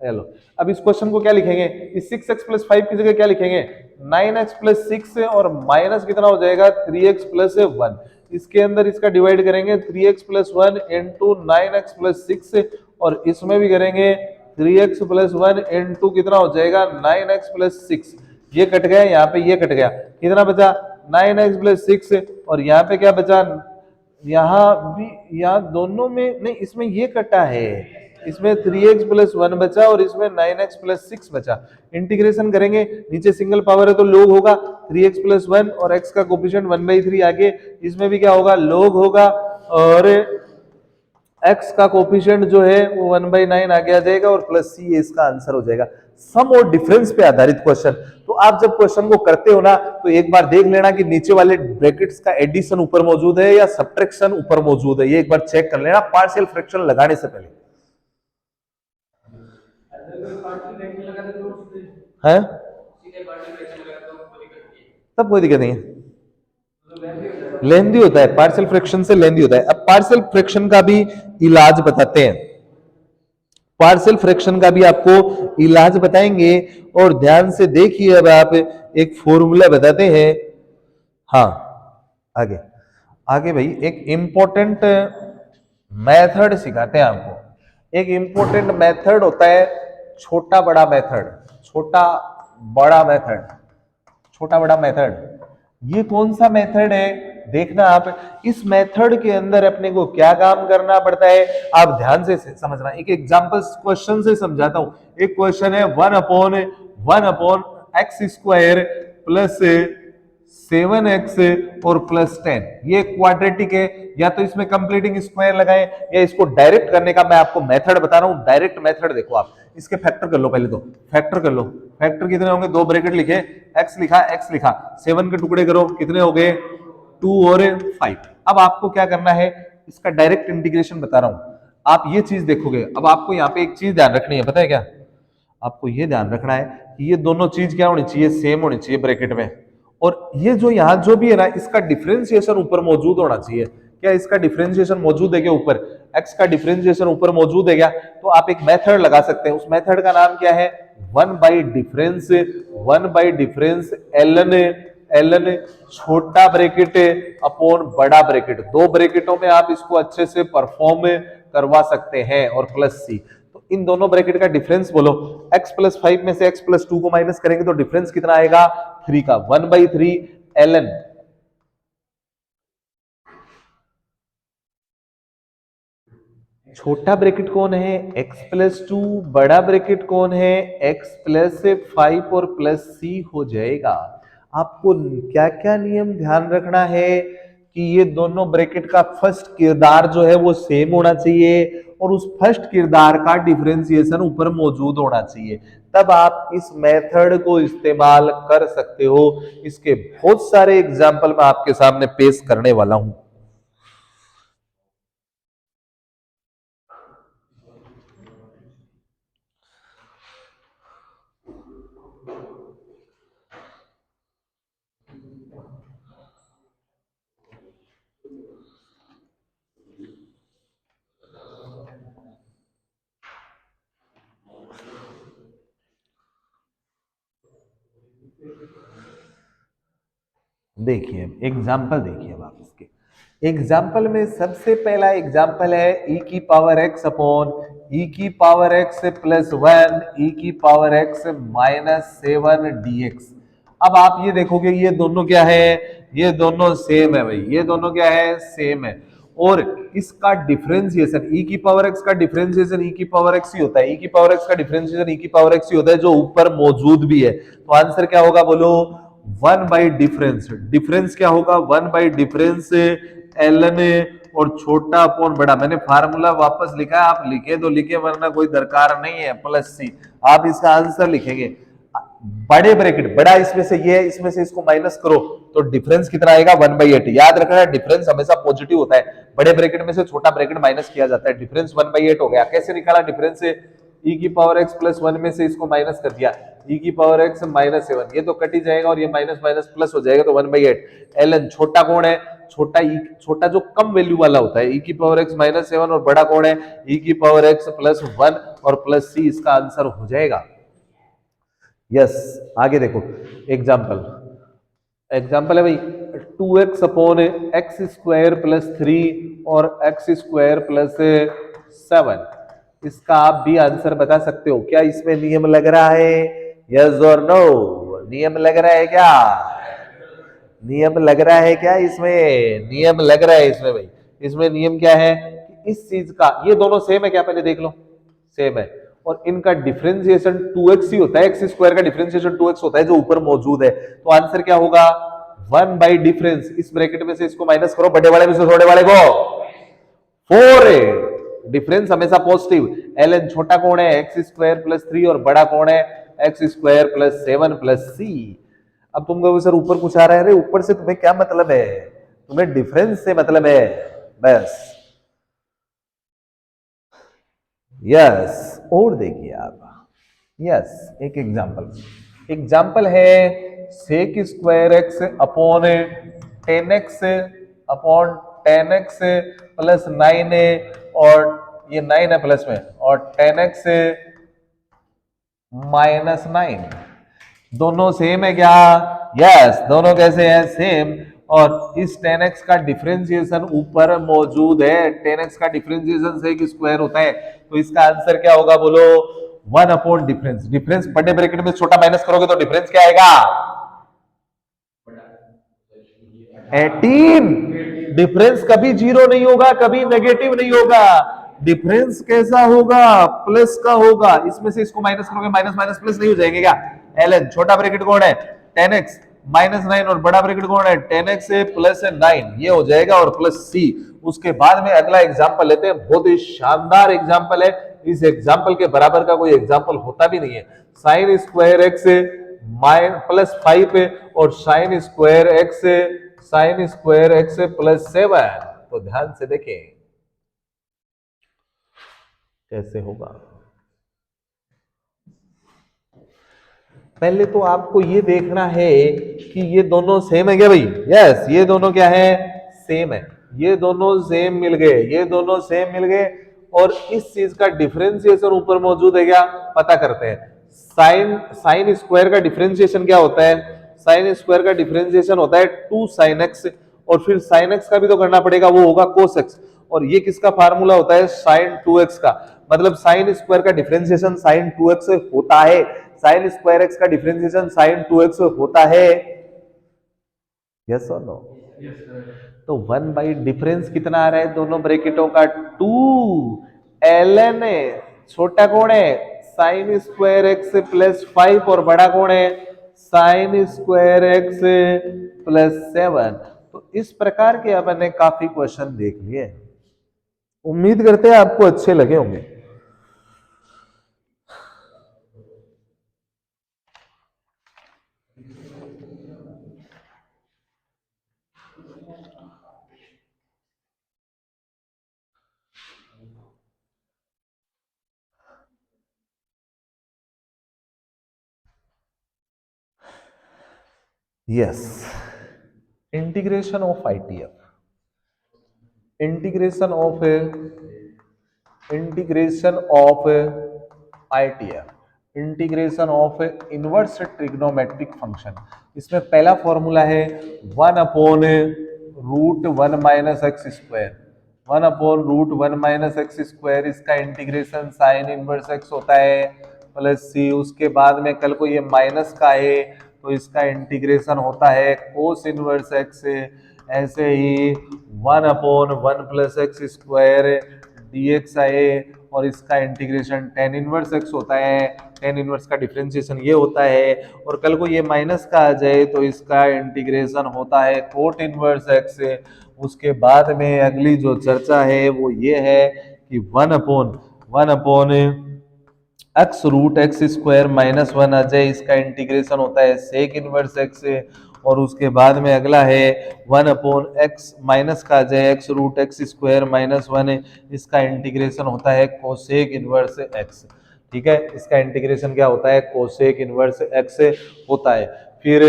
हेलो, अब इस क्वेश्चन को क्या लिखेंगे, इस 6x प्लस 5 की जगह क्या लिखेंगे, 9x प्लस 6 और माइनस कितना हो जाएगा 3x प्लस 1। इसके अंदर इसका डिवाइड करेंगे 3x plus 1 into 9x plus 6, और इसमें भी करेंगे 3x प्लस 1 इंटू कितना हो जाएगा 9x प्लस 6। ये कट गया, यहाँ पे ये कट गया, कितना बचा 9x+6 और यहाँ पे क्या बचा, यहाँ भी, यहाँ दोनों में नहीं, इसमें ये कटा है, इसमें 3x+1 बचा और इसमें 9x+6 बचा। इंटीग्रेशन करेंगे, नीचे सिंगल पावर है तो log होगा 3x+1 और x का कोफिशिएंट 1/3 आगे, इसमें भी क्या होगा, log होगा और x का कोफिशिएंट जो है वो 1/9 आगे आ जाएगा और प्लस c इसका आंसर हो जाएगा। सम और डिफरेंस पे आधारित क्वेश्चन। तो आप जब क्वेश्चन को करते हो ना तो एक बार देख लेना कि नीचे वाले ब्रैकेट्स का एडिशन ऊपर मौजूद है या सब्ट्रैक्शन ऊपर मौजूद है, ये एक बार चेक कर लेना पार्शियल फ्रैक्शन लगाने से पहले। है तब कोई दिक्कत नहीं है, लेंदी होता है, पार्शियल फ्रैक्शन से लेंदी होता है। अब पार्शियल फ्रैक्शन का भी इलाज बताते हैं, पार्शियल फ्रैक्शन का भी आपको इलाज बताएंगे और ध्यान से देखिए। अब आप एक फॉर्मूला बताते हैं, हाँ आगे आगे भाई एक इंपॉर्टेंट मेथड सिखाते हैं आपको। एक इंपॉर्टेंट मेथड होता है छोटा बड़ा मेथड, छोटा बड़ा मेथड, छोटा बड़ा मेथड। ये कौन सा मेथड है देखना आप। इस मेथड के अंदर अपने को क्या काम करना पड़ता है आप ध्यान से समझना। एक एग्जांपल क्वेश्चन से समझाता हूं। एक क्वेश्चन है 1/(1/(x² प्लस 7x और प्लस 10, ये क्वाड्रेटिक है। या तो इसमें कंप्लीटिंग स्क्वायर लगाएं या इसको डायरेक्ट करने का मैं आपको मेथड बता रहा हूं। डायरेक्ट मेथड देखो आप, इसके फैक्टर कर लो, पहले तो फैक्टर कर लो। फैक्टर कितने होंगे, दो ब्रैकेट लिखे, x लिखा x लिखा, 7 के टुकड़े करो, कितने हो गए 2 और 5। अब आपको क्या करना है, इसका डायरेक्ट इंटीग्रेशन बता रहा हूं, आप ये चीज देखोगे। अब आपको यहाँ पे एक चीज ध्यान रखनी है, पता है क्या, आपको ये ध्यान रखना है कि ये दोनों चीज क्या होनी चाहिए, सेम होनी चाहिए ब्रैकेट में। और ये जो यहाँ जो भी है ना, इसका डिफरेंशिएशन ऊपर मौजूद होना चाहिए। क्या इसका डिफरेंशिएशन मौजूद है क्या ऊपर, x का डिफरेंशिएशन ऊपर मौजूद है क्या। तो आप एक मेथड लगा सकते हैं, उस मेथड का नाम क्या है, 1/डिफरेंस ln छोटा ब्रैकेट अपॉन बड़ा ब्रैकेट। दो ब्रैकेटों में आप इसको अच्छे से परफॉर्म करवा सकते हैं और प्लस c। तो इन दोनों ब्रैकेट का डिफरेंस बोलो, x+5 में से x+2 को माइनस करेंगे तो डिफरेंस कितना आएगा 3 का, 1/3 ln छोटा ब्रैकेट कौन है x+2, बड़ा ब्रैकेट कौन है x+5 और प्लस c हो जाएगा। आपको क्या क्या नियम ध्यान रखना है कि ये दोनों ब्रैकेट का फर्स्ट किरदार जो है वो सेम होना चाहिए और उस फर्स्ट किरदार का डिफरेंशिएशन ऊपर मौजूद होना चाहिए, तब आप इस मेथड को इस्तेमाल कर सकते हो। इसके बहुत सारे एग्जाम्पल मैं आपके सामने पेश करने वाला हूं। देखिए एग्जाम्पल, देखिए अब आप इसके एग्जाम्पल में सबसे पहला एग्जाम्पल है e की पावर x अपॉन e की पावर x प्लस 1 e की पावर x -7 dx। अब आप ये देखोगे ये दोनों क्या है, ये दोनों सेम है भाई, ये दोनों क्या है, सेम है। और इसका डिफरेंशिएशन e की पावर x का डिफरेंशिएशन e की पावर x ही होता है, e की पावर x का डिफरेंशिएशन e की पावर x ही होता है जो ऊपर मौजूद भी है। तो आंसर क्या होगा बोलो, 1/डिफरेंस। डिफरेंस क्या होगा, 1/डिफरेंस ln और छोटा अपॉन बड़ा। मैंने फार्मूला वापस लिखा है, आप लिखे तो लिखे वरना कोई दरकार नहीं है, प्लस c। आप इसका आंसर लिखेंगे बड़े ब्रैकेट, बड़ा इसमें से ये, इसमें से इसको माइनस करो तो डिफरेंस कितना आएगा 1/8। याद रखना डिफरेंस हमेशा पॉजिटिव होता है, बड़े ब्रैकेट में से छोटा ब्रैकेट माइनस किया जाता है। डिफरेंस 1/8 हो गया। कैसे निकाला डिफरेंस से, e की पावर x प्लस 1 में से इसको माइनस कर दिया, e की पावर x -7, ये तो कट ही जाएगा और ये माइनस माइनस प्लस हो जाएगा तो 1/8 ln। छोटा कौन है, छोटा e, छोटा जो कम वैल्यू वाला होता है, e की पावर x -7 और बड़ा कौन है e की पावर x प्लस 1 और प्लस c, इसका आंसर हो जाएगा। यस आगे देखो एग्जाम्पल, एग्जाम्पल है भाई 2x अपॉन x² प्लस 3 और x² प्लस 7। इसका आप भी आंसर बता सकते हो। क्या इसमें नियम लग रहा है, यस और नो, नियम लग रहा है क्या, नियम लग रहा है क्या इसमें? नियम लग रहा है इसमें भाई। इसमें नियम क्या है कि इस चीज का, ये दोनों सेम है क्या, पहले देख लो, सेम है, और इनका डिफरेंशिएशन 2x ही होता है, एक्स स्क्वायर का डिफरेंशिएशन 2x होता है जो ऊपर मौजूद है। तो आंसर क्या होगा? 1 बाई डिफरेंस, इस ब्रैकेट में से इसको माइनस करो, बड़े वाले में से छोटे वाले को 4 है। डिफरेंस हमेशा पॉजिटिव, ln छोटा कौन है? एक्स स्क्वायर प्लस 3, और बड़ा कौन है? एक्स स्क्वायर प्लस 7 प्लस सी। अब तुम कहोगे सर ऊपर कुछ आ रहा है, अरे ऊपर से तुम्हें क्या मतलब है? तुम्हें डिफरेंस से मतलब है बस। यस, और देखिए आप, यस एक एग्जाम्पल है sec square x upon 10x upon 10x plus 9 है, और ये 9 है प्लस में, और 10x माइनस 9, दोनों सेम है क्या? यस, दोनों कैसे हैं? सेम। और इस 10x का डिफरेंशिएशन ऊपर मौजूद है, 10x का डिफरेंशिएशन सेक स्क्वायर होता है, तो इसका आंसर क्या होगा बोलो? 1 अपॉन डिफरेंस। डिफरेंस बड़े ब्रैकेट में छोटा माइनस करोगे तो डिफरेंस क्या आएगा? 18। डिफरेंस कभी जीरो नहीं होगा, कभी नेगेटिव नहीं होगा। डिफरेंस कैसा होगा? प्लस का होगा। इसमें से इसको माइनस करोगे, माइनस माइनस प्लस नहीं हो जाएंगे क्या? ln छोटा ब्रैकेट कौन है? 10x माइनस 9, और बड़ा ब्रैकेट कौन है? 10x प्लस 9, ये हो जाएगा, और प्लस सी। उसके बाद में अगला एग्जाम्पल लेते हैं, बहुत ही शानदार एग्जाम्पल है, इस एग्जाम्पल के बराबर का कोई एग्जाम्पल होता भी नहीं है। साइन स्क्वायर एक्स प्लस 5 और साइन स्क्वायर एक्स प्लस 7। तो ध्यान से देखें कैसे होगा। पहले तो आपको ये देखना है कि ये दोनों सेम है क्या भाई? यस, ये दोनों क्या है? सेम है। ये दोनों सेम मिल गए, ये दोनों सेम मिल गए, और इस चीज का डिफरेंशिएशन ऊपर मौजूद है क्या? पता करते हैं। साइन स्क्वायर का डिफरेंशिएशन क्या होता है? साइन स्क्वायर का डिफरेंशिएशन होता है 2 sin x, और फिर sin x का भी तो करना पड़ेगा, वो होगा cos x। और ये किसका फार्मूला होता है? sin 2x का। मतलब साइन स्क्वायर का डिफरेंशिएशन sin 2x होता है, साइन स्क्वायर एक्स का डिफरेंशिएशन sin 2x होता है। यस और नो? तो 1 बाई डिफरेंस कितना आ रहा है दोनों ब्रैकेटों का? 2 ln छोटा कौन है? साइन स्क्वायर एक्स प्लस 5, और बड़ा कौन है? Sine square x plus 7। तो इस प्रकार के अपन ने काफी क्वेश्चन देख लिए, उम्मीद करते हैं आपको अच्छे लगे होंगे। Yes, integration of ITF, integration of ITF, integration of inverse trigonometric function. इसमें पहला फॉर्मूला है 1 upon root 1 minus x square, 1 upon root 1 minus x square, इसका इंटीग्रेशन साइन इनवर्स एक्स होता है प्लस सी। उसके बाद में कल को ये माइनस का है तो इसका इंटीग्रेशन होता है कोस इनवर्स एक्स। ऐसे ही 1 upon 1 plus x square dx आए, और इसका इंटीग्रेशन टेन इनवर्स एक्स होता है, टेन इनवर्स का डिफरेंशिएशन ये होता है, और कल को ये माइनस का आ जाए तो इसका इंटीग्रेशन होता है कोट इनवर्स एक्स। उसके बाद में अगली जो चर्चा है वो ये है कि 1 upon x root x square minus 1 आ जाए, इसका इंटीग्रेशन होता है सेक इनवर्स एक्स। और उसके बाद में अगला है 1 अपॉन एक्स माइनस का आ जाए x root x square minus 1, इसका इंटीग्रेशन होता है कोसेक इनवर्स एक्स। ठीक है, इसका इंटीग्रेशन क्या होता है? कोसेक इनवर्स एक्स होता है। फिर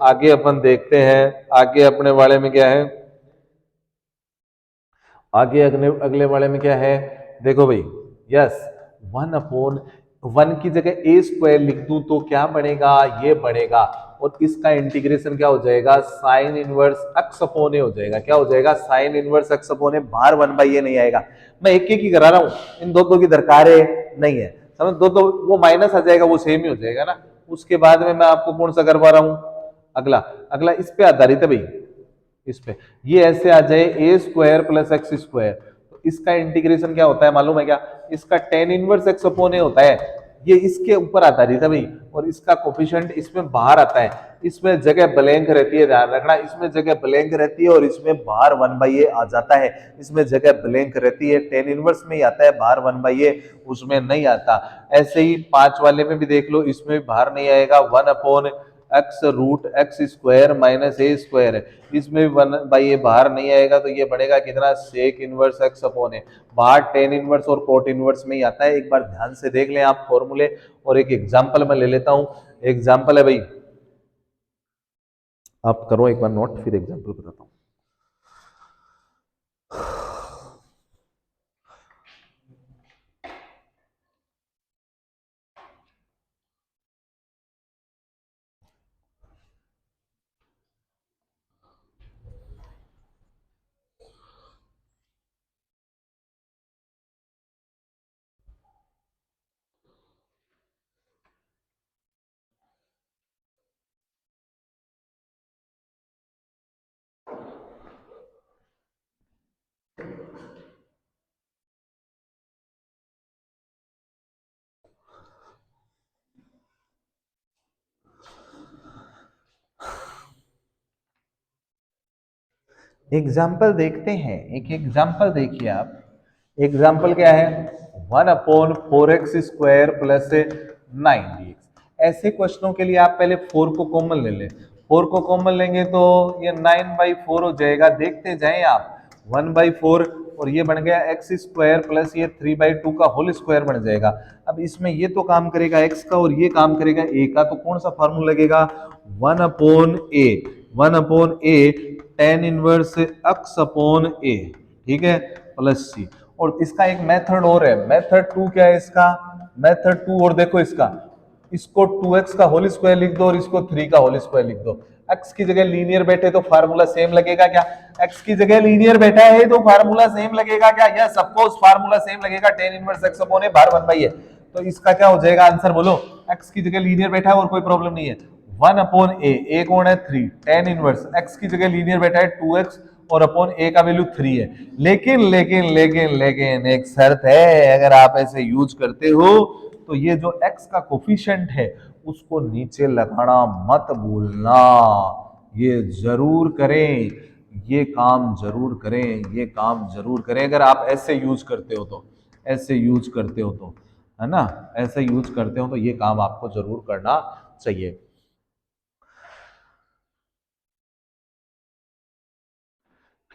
आगे अपन देखते हैं, आगे अपने वाले में क्या है, आगे अगले वाले में क्या है, देखो भाई। यस, 1 अपॉन 1 की जगह ए स्क्वायर लिख दूं तो क्या बनेगा? ये बनेगा, और इसका इंटीग्रेशन क्या हो जाएगा? साइन इनवर्स एक्स अपॉन ए हो जाएगा। क्या हो जाएगा? साइन इनवर्स एक्स अपॉन ए। बाहर 1 बाई ए नहीं आएगा, मैं एक एक ही करा रहा हूं, इन दो की दरकार नहीं है, समझ? दो वो माइनस आ जाएगा, वो सेम ही हो जाएगा ना। उसके बाद में मैं आपको कौन सा करवा रहा हूं? अगला अगला इस पे आधारित है भाई, इस पे ये ऐसे आ जाए ए स्क्वायर प्लस एक्स स्क्वायर, तो इसका इंटीग्रेशन क्या होता है मालूम है क्या, इसका टेन इनवर्स एक्स अपॉन ए होता है, ये इसके ऊपर आधारित है भाई, और इसका कोफिशिएंट इसमें बाहर आता है, इसमें जगह ब्लैंक रहती है, ध्यान रखना इसमें जगह ब्लैंक रहती है और इसमें बाहर वन बाई ए आ जाता है, इसमें जगह ब्लैंक रहती है, टेन इनवर्स में ही आता है, बाहर वन बाई ए उसमें नहीं आता। ऐसे ही 5 वाले में भी देख लो, इसमें भी बाहर नहीं आएगा, one upon x root x square minus A square है, इसमें भी वन बाई ए बाहर नहीं आएगा, तो ये बढ़ेगा कितना सेक इनवर्स एक्स अपॉन ए, बाहर टेन इनवर्स और कोट इनवर्स में ही आता है। एक बार ध्यान से देख लें आप फॉर्मूले, और एक एग्जांपल मैं ले लेता हूं, एग्जांपल है भाई, आप करो एक बार नोट, फिर एग्जांपल बताता हूं। एग्जाम्पल देखते हैं, एक एग्जाम्पल देखिए आप, एग्जाम्पल क्या है, one upon four x square plus nine D x. ऐसे क्वेश्चनों के लिए आप पहले फोर को कॉमन ले लें, फोर को कॉमन लेंगे तो ये नाइन बाई फोर हो जाएगा, देखते जाएं आप, वन बाई फोर और ये बन गया एक्स स्क्वायर प्लस ये थ्री बाई टू का होल स्क्वायर बन जाएगा। अब इसमें ये तो काम करेगा एक्स का और ये काम करेगा ए का, तो कौन सा फॉर्मूला लगेगा, वन अपॉन ए, वन अपॉन ए टेन इनवर्स एक्स अपॉन ए, ठीक है, प्लस सी। और इसका एक मेथड और है, मेथड टू क्या है इसका, मेथड टू, और देखो इसका, इसको 2x का होल स्क्वायर लिख दो और इसको 3 का होल स्क्वायर लिख दो, x की जगह लीनियर बैठे तो फार्मूला सेम लगेगा क्या, x की जगह लीनियर बैठा है तो फार्मूला सेम लगेगा क्या, यस सपोज फार्मूला सेम लगेगा, tan inverse x upon A बार वन बाई ए, तो इसका क्या हो जाएगा आंसर बोलो, x की जगह लीनियर बैठा है और कोई प्रॉब्लम नहीं है, वन अपॉन ए कौन है थ्री, टेन इनवर्स एक्स की जगह लीनियर बैठा है टू एक्स और अपॉन ए का वैल्यू थ्री है, लेकिन लेकिन लेकिन लेकिन एक शर्त है, अगर आप ऐसे यूज करते हो तो ये जो एक्स का कोफिशिएंट है उसको नीचे लगाना मत भूलना, ये जरूर करें, ये काम जरूर करें, ये काम जरूर करें, अगर आप ऐसे यूज करते हो तो, ऐसे यूज करते हो तो, है ना, ऐसे यूज करते हो तो ये काम आपको जरूर करना चाहिए।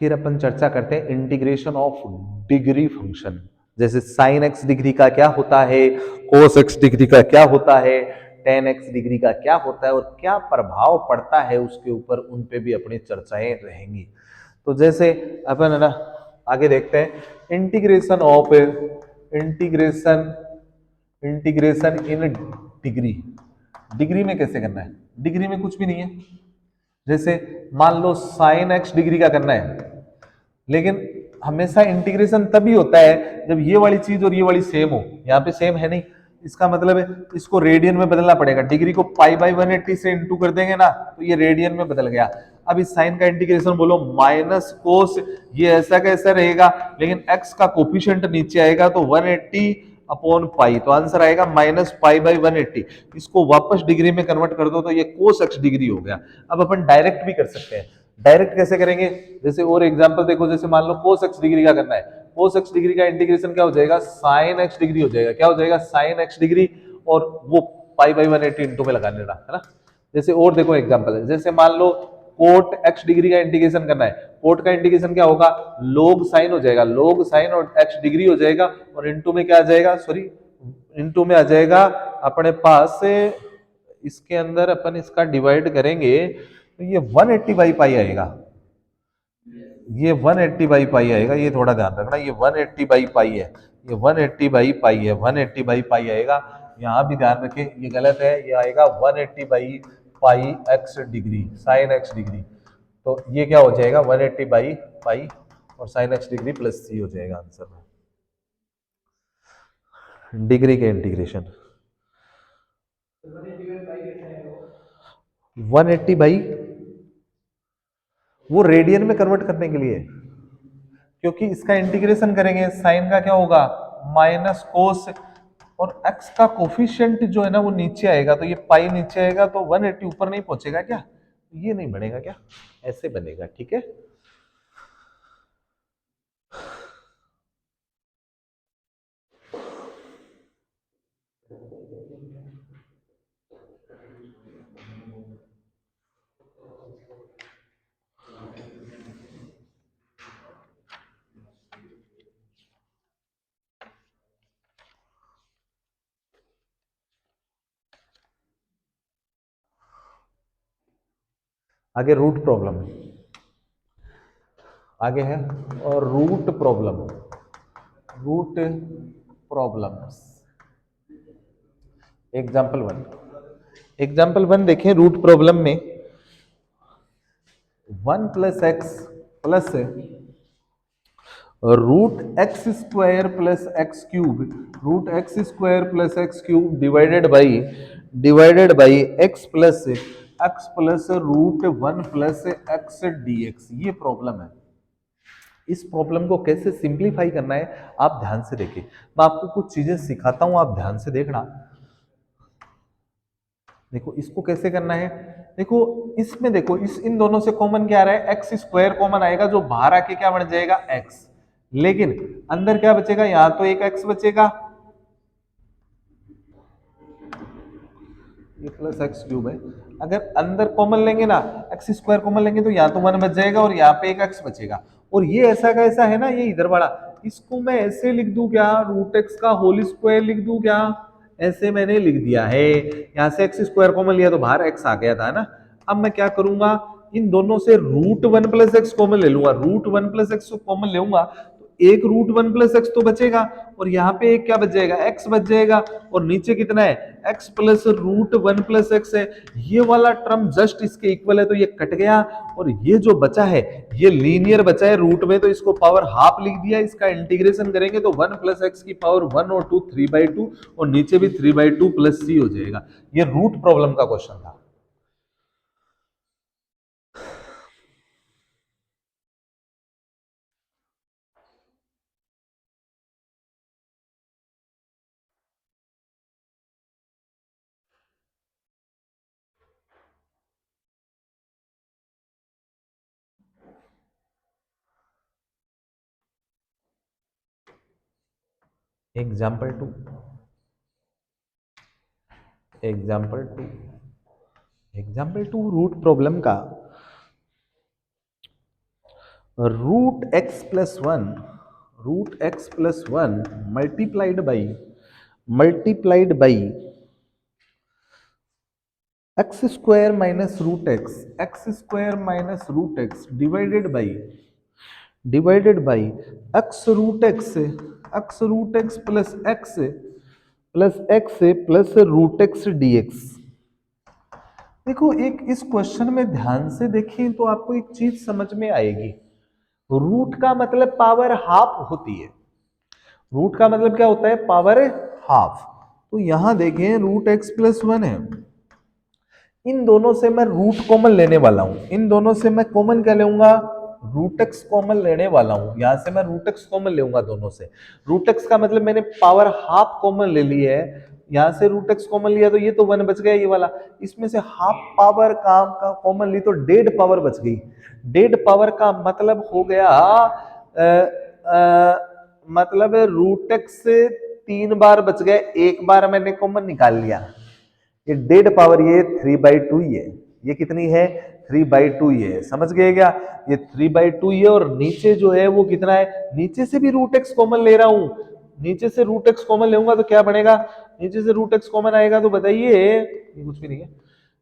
फिर अपन चर्चा करते हैं इंटीग्रेशन ऑफ डिग्री फंक्शन, जैसे साइन एक्स डिग्री का क्या होता है, कोस एक्स डिग्री का क्या होता है, टेन एक्स डिग्री का क्या होता है और क्या प्रभाव पड़ता है उसके ऊपर, उन पे भी अपनी चर्चाएं रहेंगी। तो जैसे अपन है ना आगे देखते हैं integration of, integration, integration in degree, degree में कैसे करना है, डिग्री में कुछ भी नहीं है, जैसे मान लो साइन एक्स डिग्री का करना है, लेकिन हमेशा इंटीग्रेशन तभी होता है जब ये वाली चीज और ये वाली सेम हो, यहाँ पे सेम है नहीं, इसका मतलब है इसको रेडियन में बदलना पड़ेगा, डिग्री को पाई बाई 180 से इंटू कर देंगे ना तो ये रेडियन में बदल गया। अब इस साइन का इंटीग्रेशन बोलो माइनस कोस, ये ऐसा कैसा रहेगा, लेकिन एक्स का कोफिशिएंट नीचे आएगा तो 180 अपॉन पाई, तो आंसर आएगा माइनस पाई बाई 180, इसको वापस डिग्री में कन्वर्ट कर दो तो ये कोस एक्स डिग्री हो गया। अब अपन डायरेक्ट भी कर सकते हैं, डायरेक्ट कैसे करेंगे, जैसे और एग्जांपल देखो, जैसे मान लो cos x डिग्री का करना है, cos x डिग्री का इंटीग्रेशन क्या हो जाएगा, sin x डिग्री हो जाएगा, क्या हो जाएगा sin x डिग्री, और वो पाई बाई 180 इंटू में लगा लेना है ना। जैसे और देखो एग्जांपल है, जैसे मान लो कोट x डिग्री का इंटीग्रेशन करना है, कोट का इंटीग्रेशन क्या होगा, log sin हो जाएगा, log sin और x डिग्री हो जाएगा, और इंटू में क्या आ जाएगा, सॉरी इंटू में आ जाएगा अपने पास से, इसके अंदर अपन इसका डिवाइड करेंगे तो ये 180 बाई पाई आएगा, ये 180 बाई पाई आएगा, ये थोड़ा ध्यान रखना, ये 180 बाई पाई है, ये 180 बाई पाई है, 180 बाई पाई आएगा, यहाँ भी ध्यान रखें ये गलत है, ये आएगा 180 by pi x degree, sine x degree, तो ये क्या हो जाएगा 180 बाई पाई और sine x degree plus C हो जाएगा आंसर में, डिग्री के इंटीग्रेशन। 180 बाई, वो रेडियन में कन्वर्ट करने के लिए, क्योंकि इसका इंटीग्रेशन करेंगे साइन का क्या होगा माइनस कोस, और x का कोफिशिएंट जो है ना वो नीचे आएगा, तो ये पाई नीचे आएगा, तो 180 ऊपर नहीं पहुंचेगा क्या, ये नहीं बनेगा क्या, ऐसे बनेगा। ठीक है, आगे रूट प्रॉब्लम आगे है, और root problem, root problems. Example 1 देखें, रूट प्रॉब्लम में 1 plus x plus root x cube, root x square plus x cube divided by x plus root 1 plus x dx, ये प्रॉब्लम है। इस प्रॉब्लम को कैसे सिंप्लीफाई करना है आप ध्यान से देखिए, मैं आपको कुछ चीजें सिखाता हूं, आप ध्यान से देखना। देखो इसको कैसे करना है, देखो इसमें देखो इस इन दोनों से कॉमन क्या आ रहा है, एक्स स्क्वायर कॉमन आएगा, जो बाहर आके क्या बन जाएगा एक्स, लेकिन अंदर क्या बचेगा, यहां तो एक एक्स बचेगा, ये प्लस एक्स क्यूब है। अगर अंदर कॉमन लेंगे ना, एक्स स्क्वायर कॉमन लेंगे, तो यहाँ तो 1 बच जाएगा और यहाँ पे एक एक्स बचेगा, और ये ऐसा का ऐसा है ना, ये इधर वाला, इसको मैं ऐसे लिख दूं क्या, रूट एक्स का होल स्क्वायर लिख दूं क्या, ऐसे मैंने लिख दिया है। यहाँ से एक्स स्क्वायर कॉमन लिया तो बाहर एक्स आ गया था ना। अब मैं क्या करूंगा, इन दोनों से रूट 1 प्लस एक्स कॉमन ले लूंगा, रूट 1 प्लस एक्स को कॉमन लूंगा, एक रूट 1 प्लस एक्स तो बचेगा, और यहाँ पे एक क्या बच जाएगा, एक्स बच जाएगा, और नीचे कितना है, x plus root 1 plus x है, ये वाला टर्म जस्ट इसके इक्वल है, तो ये कट गया, और ये जो बचा है ये लीनियर बचा है रूट में, तो इसको पावर हाफ लिख दिया, इसका इंटीग्रेशन करेंगे तो 1 प्लस एक्स की पावर 1 और 2 3/2, और नीचे भी 3/2 प्लस सी हो जाएगा। ये रूट प्रॉब्लम का क्वेश्चन था। Example 2, example two root problem का, root x plus one multiplied by x square minus root x divided by x root x plus x plus root x dx. देखो एक इस question में ध्यान से देखें तो आपको एक चीज समझ में आएगी, रूट का मतलब पावर हाफ होती है, रूट का मतलब क्या होता है, पावर हाफ। तो यहां देखें रूट x+1 है, इन दोनों से मैं रूट कॉमन लेने वाला हूं, इन दोनों से मैं कॉमन क्या लूंगा, रूट एक्स कॉमन लेने वाला हूं, यहां से मैं रूट एक्स कॉमन लूंगा दोनों से, रूट एक्स का मतलब मैंने पावर हाफ कॉमन ले ली है, यहां से रूट एक्स कॉमन लिया तो ये तो 1 बच गया ये वाला, इसमें से हाफ पावर का कॉमन ली तो डेड पावर बच गई, डेड पावर का मतलब हो गया मतलब रूट एक्स से 3 बार बच गए, एक बार मैंने कॉमन निकाल लिया, ये डेड पावर ये 3/2 ही है, ये कितनी है 3/2 ही है, समझ गए क्या, ये 3/2 ही है, और नीचे जो है वो कितना है, नीचे से भी रूट एक्स कॉमन ले रहा हूं, नीचे से रूट एक्स कॉमन लेऊंगा तो क्या बनेगा, नीचे से रूट एक्स कॉमन आएगा तो बताइए, ये कुछ भी नहीं है,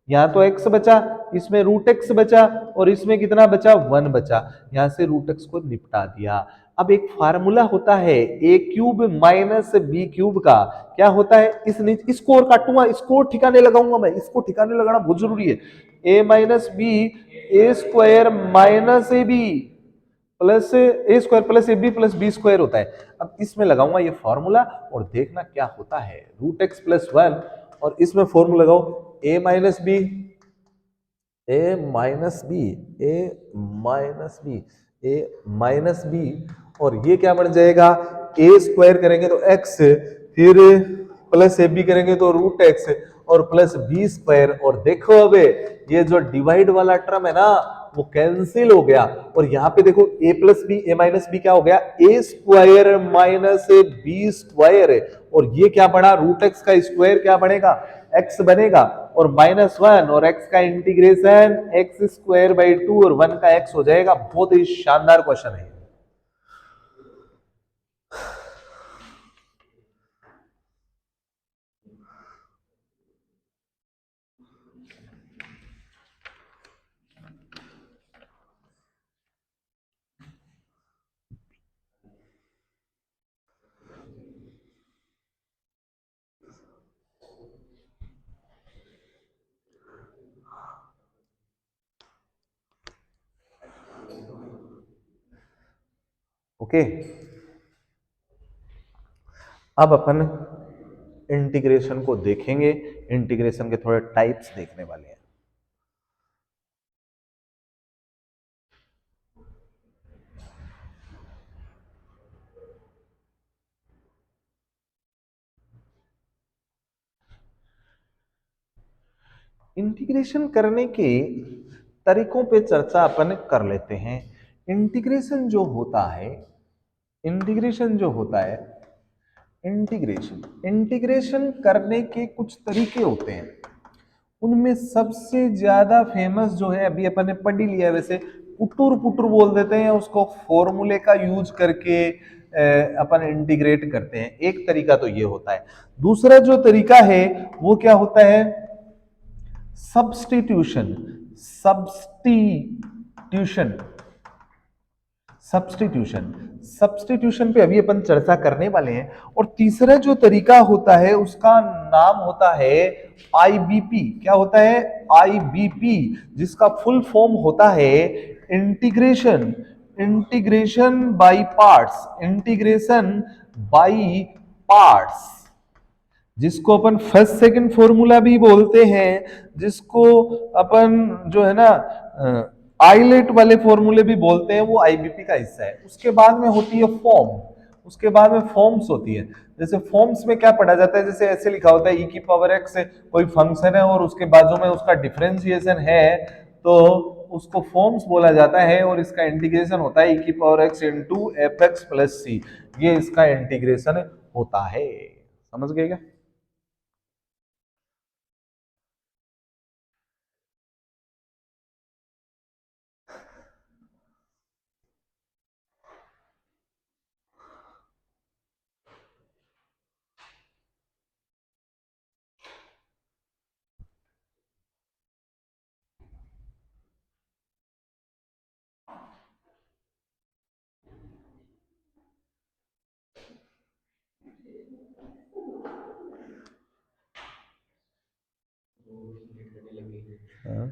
यहां तो x बचा, इसमें रूट एक्स बचा, और इसमें कितना बचा 1 बचा, यहां से रूट एक्स को निपटा दिया। अब एक फार्मूला होता है a cube minus b cube का, क्या होता है, इसको और काटूंगा, इसको और ठिकाने लगाऊंगा, मैं इसको ठिकाने लगाना बहुत जरूरी है, a minus b a square minus a b plus a square plus a b plus B square होता है। अब इसमें लगाऊंगा ये फॉर्मूला और देखना क्या होता है, रूट एक्स प्लस 1, और इसमें फॉर्मूला लगाओ a minus b a minus b, a minus b, a minus b, और ये क्या बन जाएगा, ए स्क्वायर करेंगे तो एक्स, फिर प्लस ए बी करेंगे तो रूट एक्स, और प्लस बी स्क्वायर। और देखो अबे ये जो डिवाइड वाला टर्म है ना वो कैंसिल हो गया, और यहाँ पे देखो ए plus B, a minus B क्या हो गया, A square minus B square है, और ये क्या बना, रूट एक्स का स्क्वायर क्या बनेगा, एक्स बनेगा, और -1 और एक्स का इंटीग्रेशन एक्स स्क्वायर बाई 2 और 1 का एक्स हो जाएगा। बहुत ही शानदार क्वेश्चन है। ओके, अब अपन इंटीग्रेशन को देखेंगे, इंटीग्रेशन के थोड़े टाइप्स देखने वाले हैं। इंटीग्रेशन करने के तरीकों पे चर्चा अपन कर लेते हैं। इंटीग्रेशन जो होता है, इंटीग्रेशन जो होता है, इंटीग्रेशन इंटीग्रेशन करने के कुछ तरीके होते हैं। उनमें सबसे ज्यादा फेमस जो है, अभी अपन ने पढ़ ही लिया है वैसे, पुटुर पुटुर बोल देते हैं उसको, फॉर्मूले का यूज करके अपन इंटीग्रेट करते हैं। एक तरीका तो ये होता है। दूसरा जो तरीका है वो क्या होता है, सब्स्टिट्यूशन, सब्स्टिट्यूशन, सब्स्टिट्यूशन, सब्स्टिट्यूशन पे अभी अपन चर्चा करने वाले हैं। और तीसरा जो तरीका होता है उसका नाम होता है आईबीपी। क्या होता है, आईबीपी, जिसका फुल फॉर्म होता है integration, integration by parts, integration by parts, जिसको अपन फर्स्ट सेकंड फॉर्मूला भी बोलते हैं, जिसको अपन जो है ना आइलेट वाले फॉर्मूले भी बोलते हैं, वो आईबीपी का हिस्सा है। उसके बाद में होती है फॉर्म, उसके बाद में फॉर्म्स होती है। जैसे फॉर्म्स में क्या पढ़ा जाता है, जैसे ऐसे लिखा होता है ई की पावर एक्स कोई फंक्शन है और उसके बाजू में उसका डिफरेंशिएशन है, तो उसको फॉर्म्स बोला जाता है, और इसका इंटीग्रेशन होता है ई की power x into f x plus C. ये इसका इंटीग्रेशन होता है। समझ गए क्या? हाँ।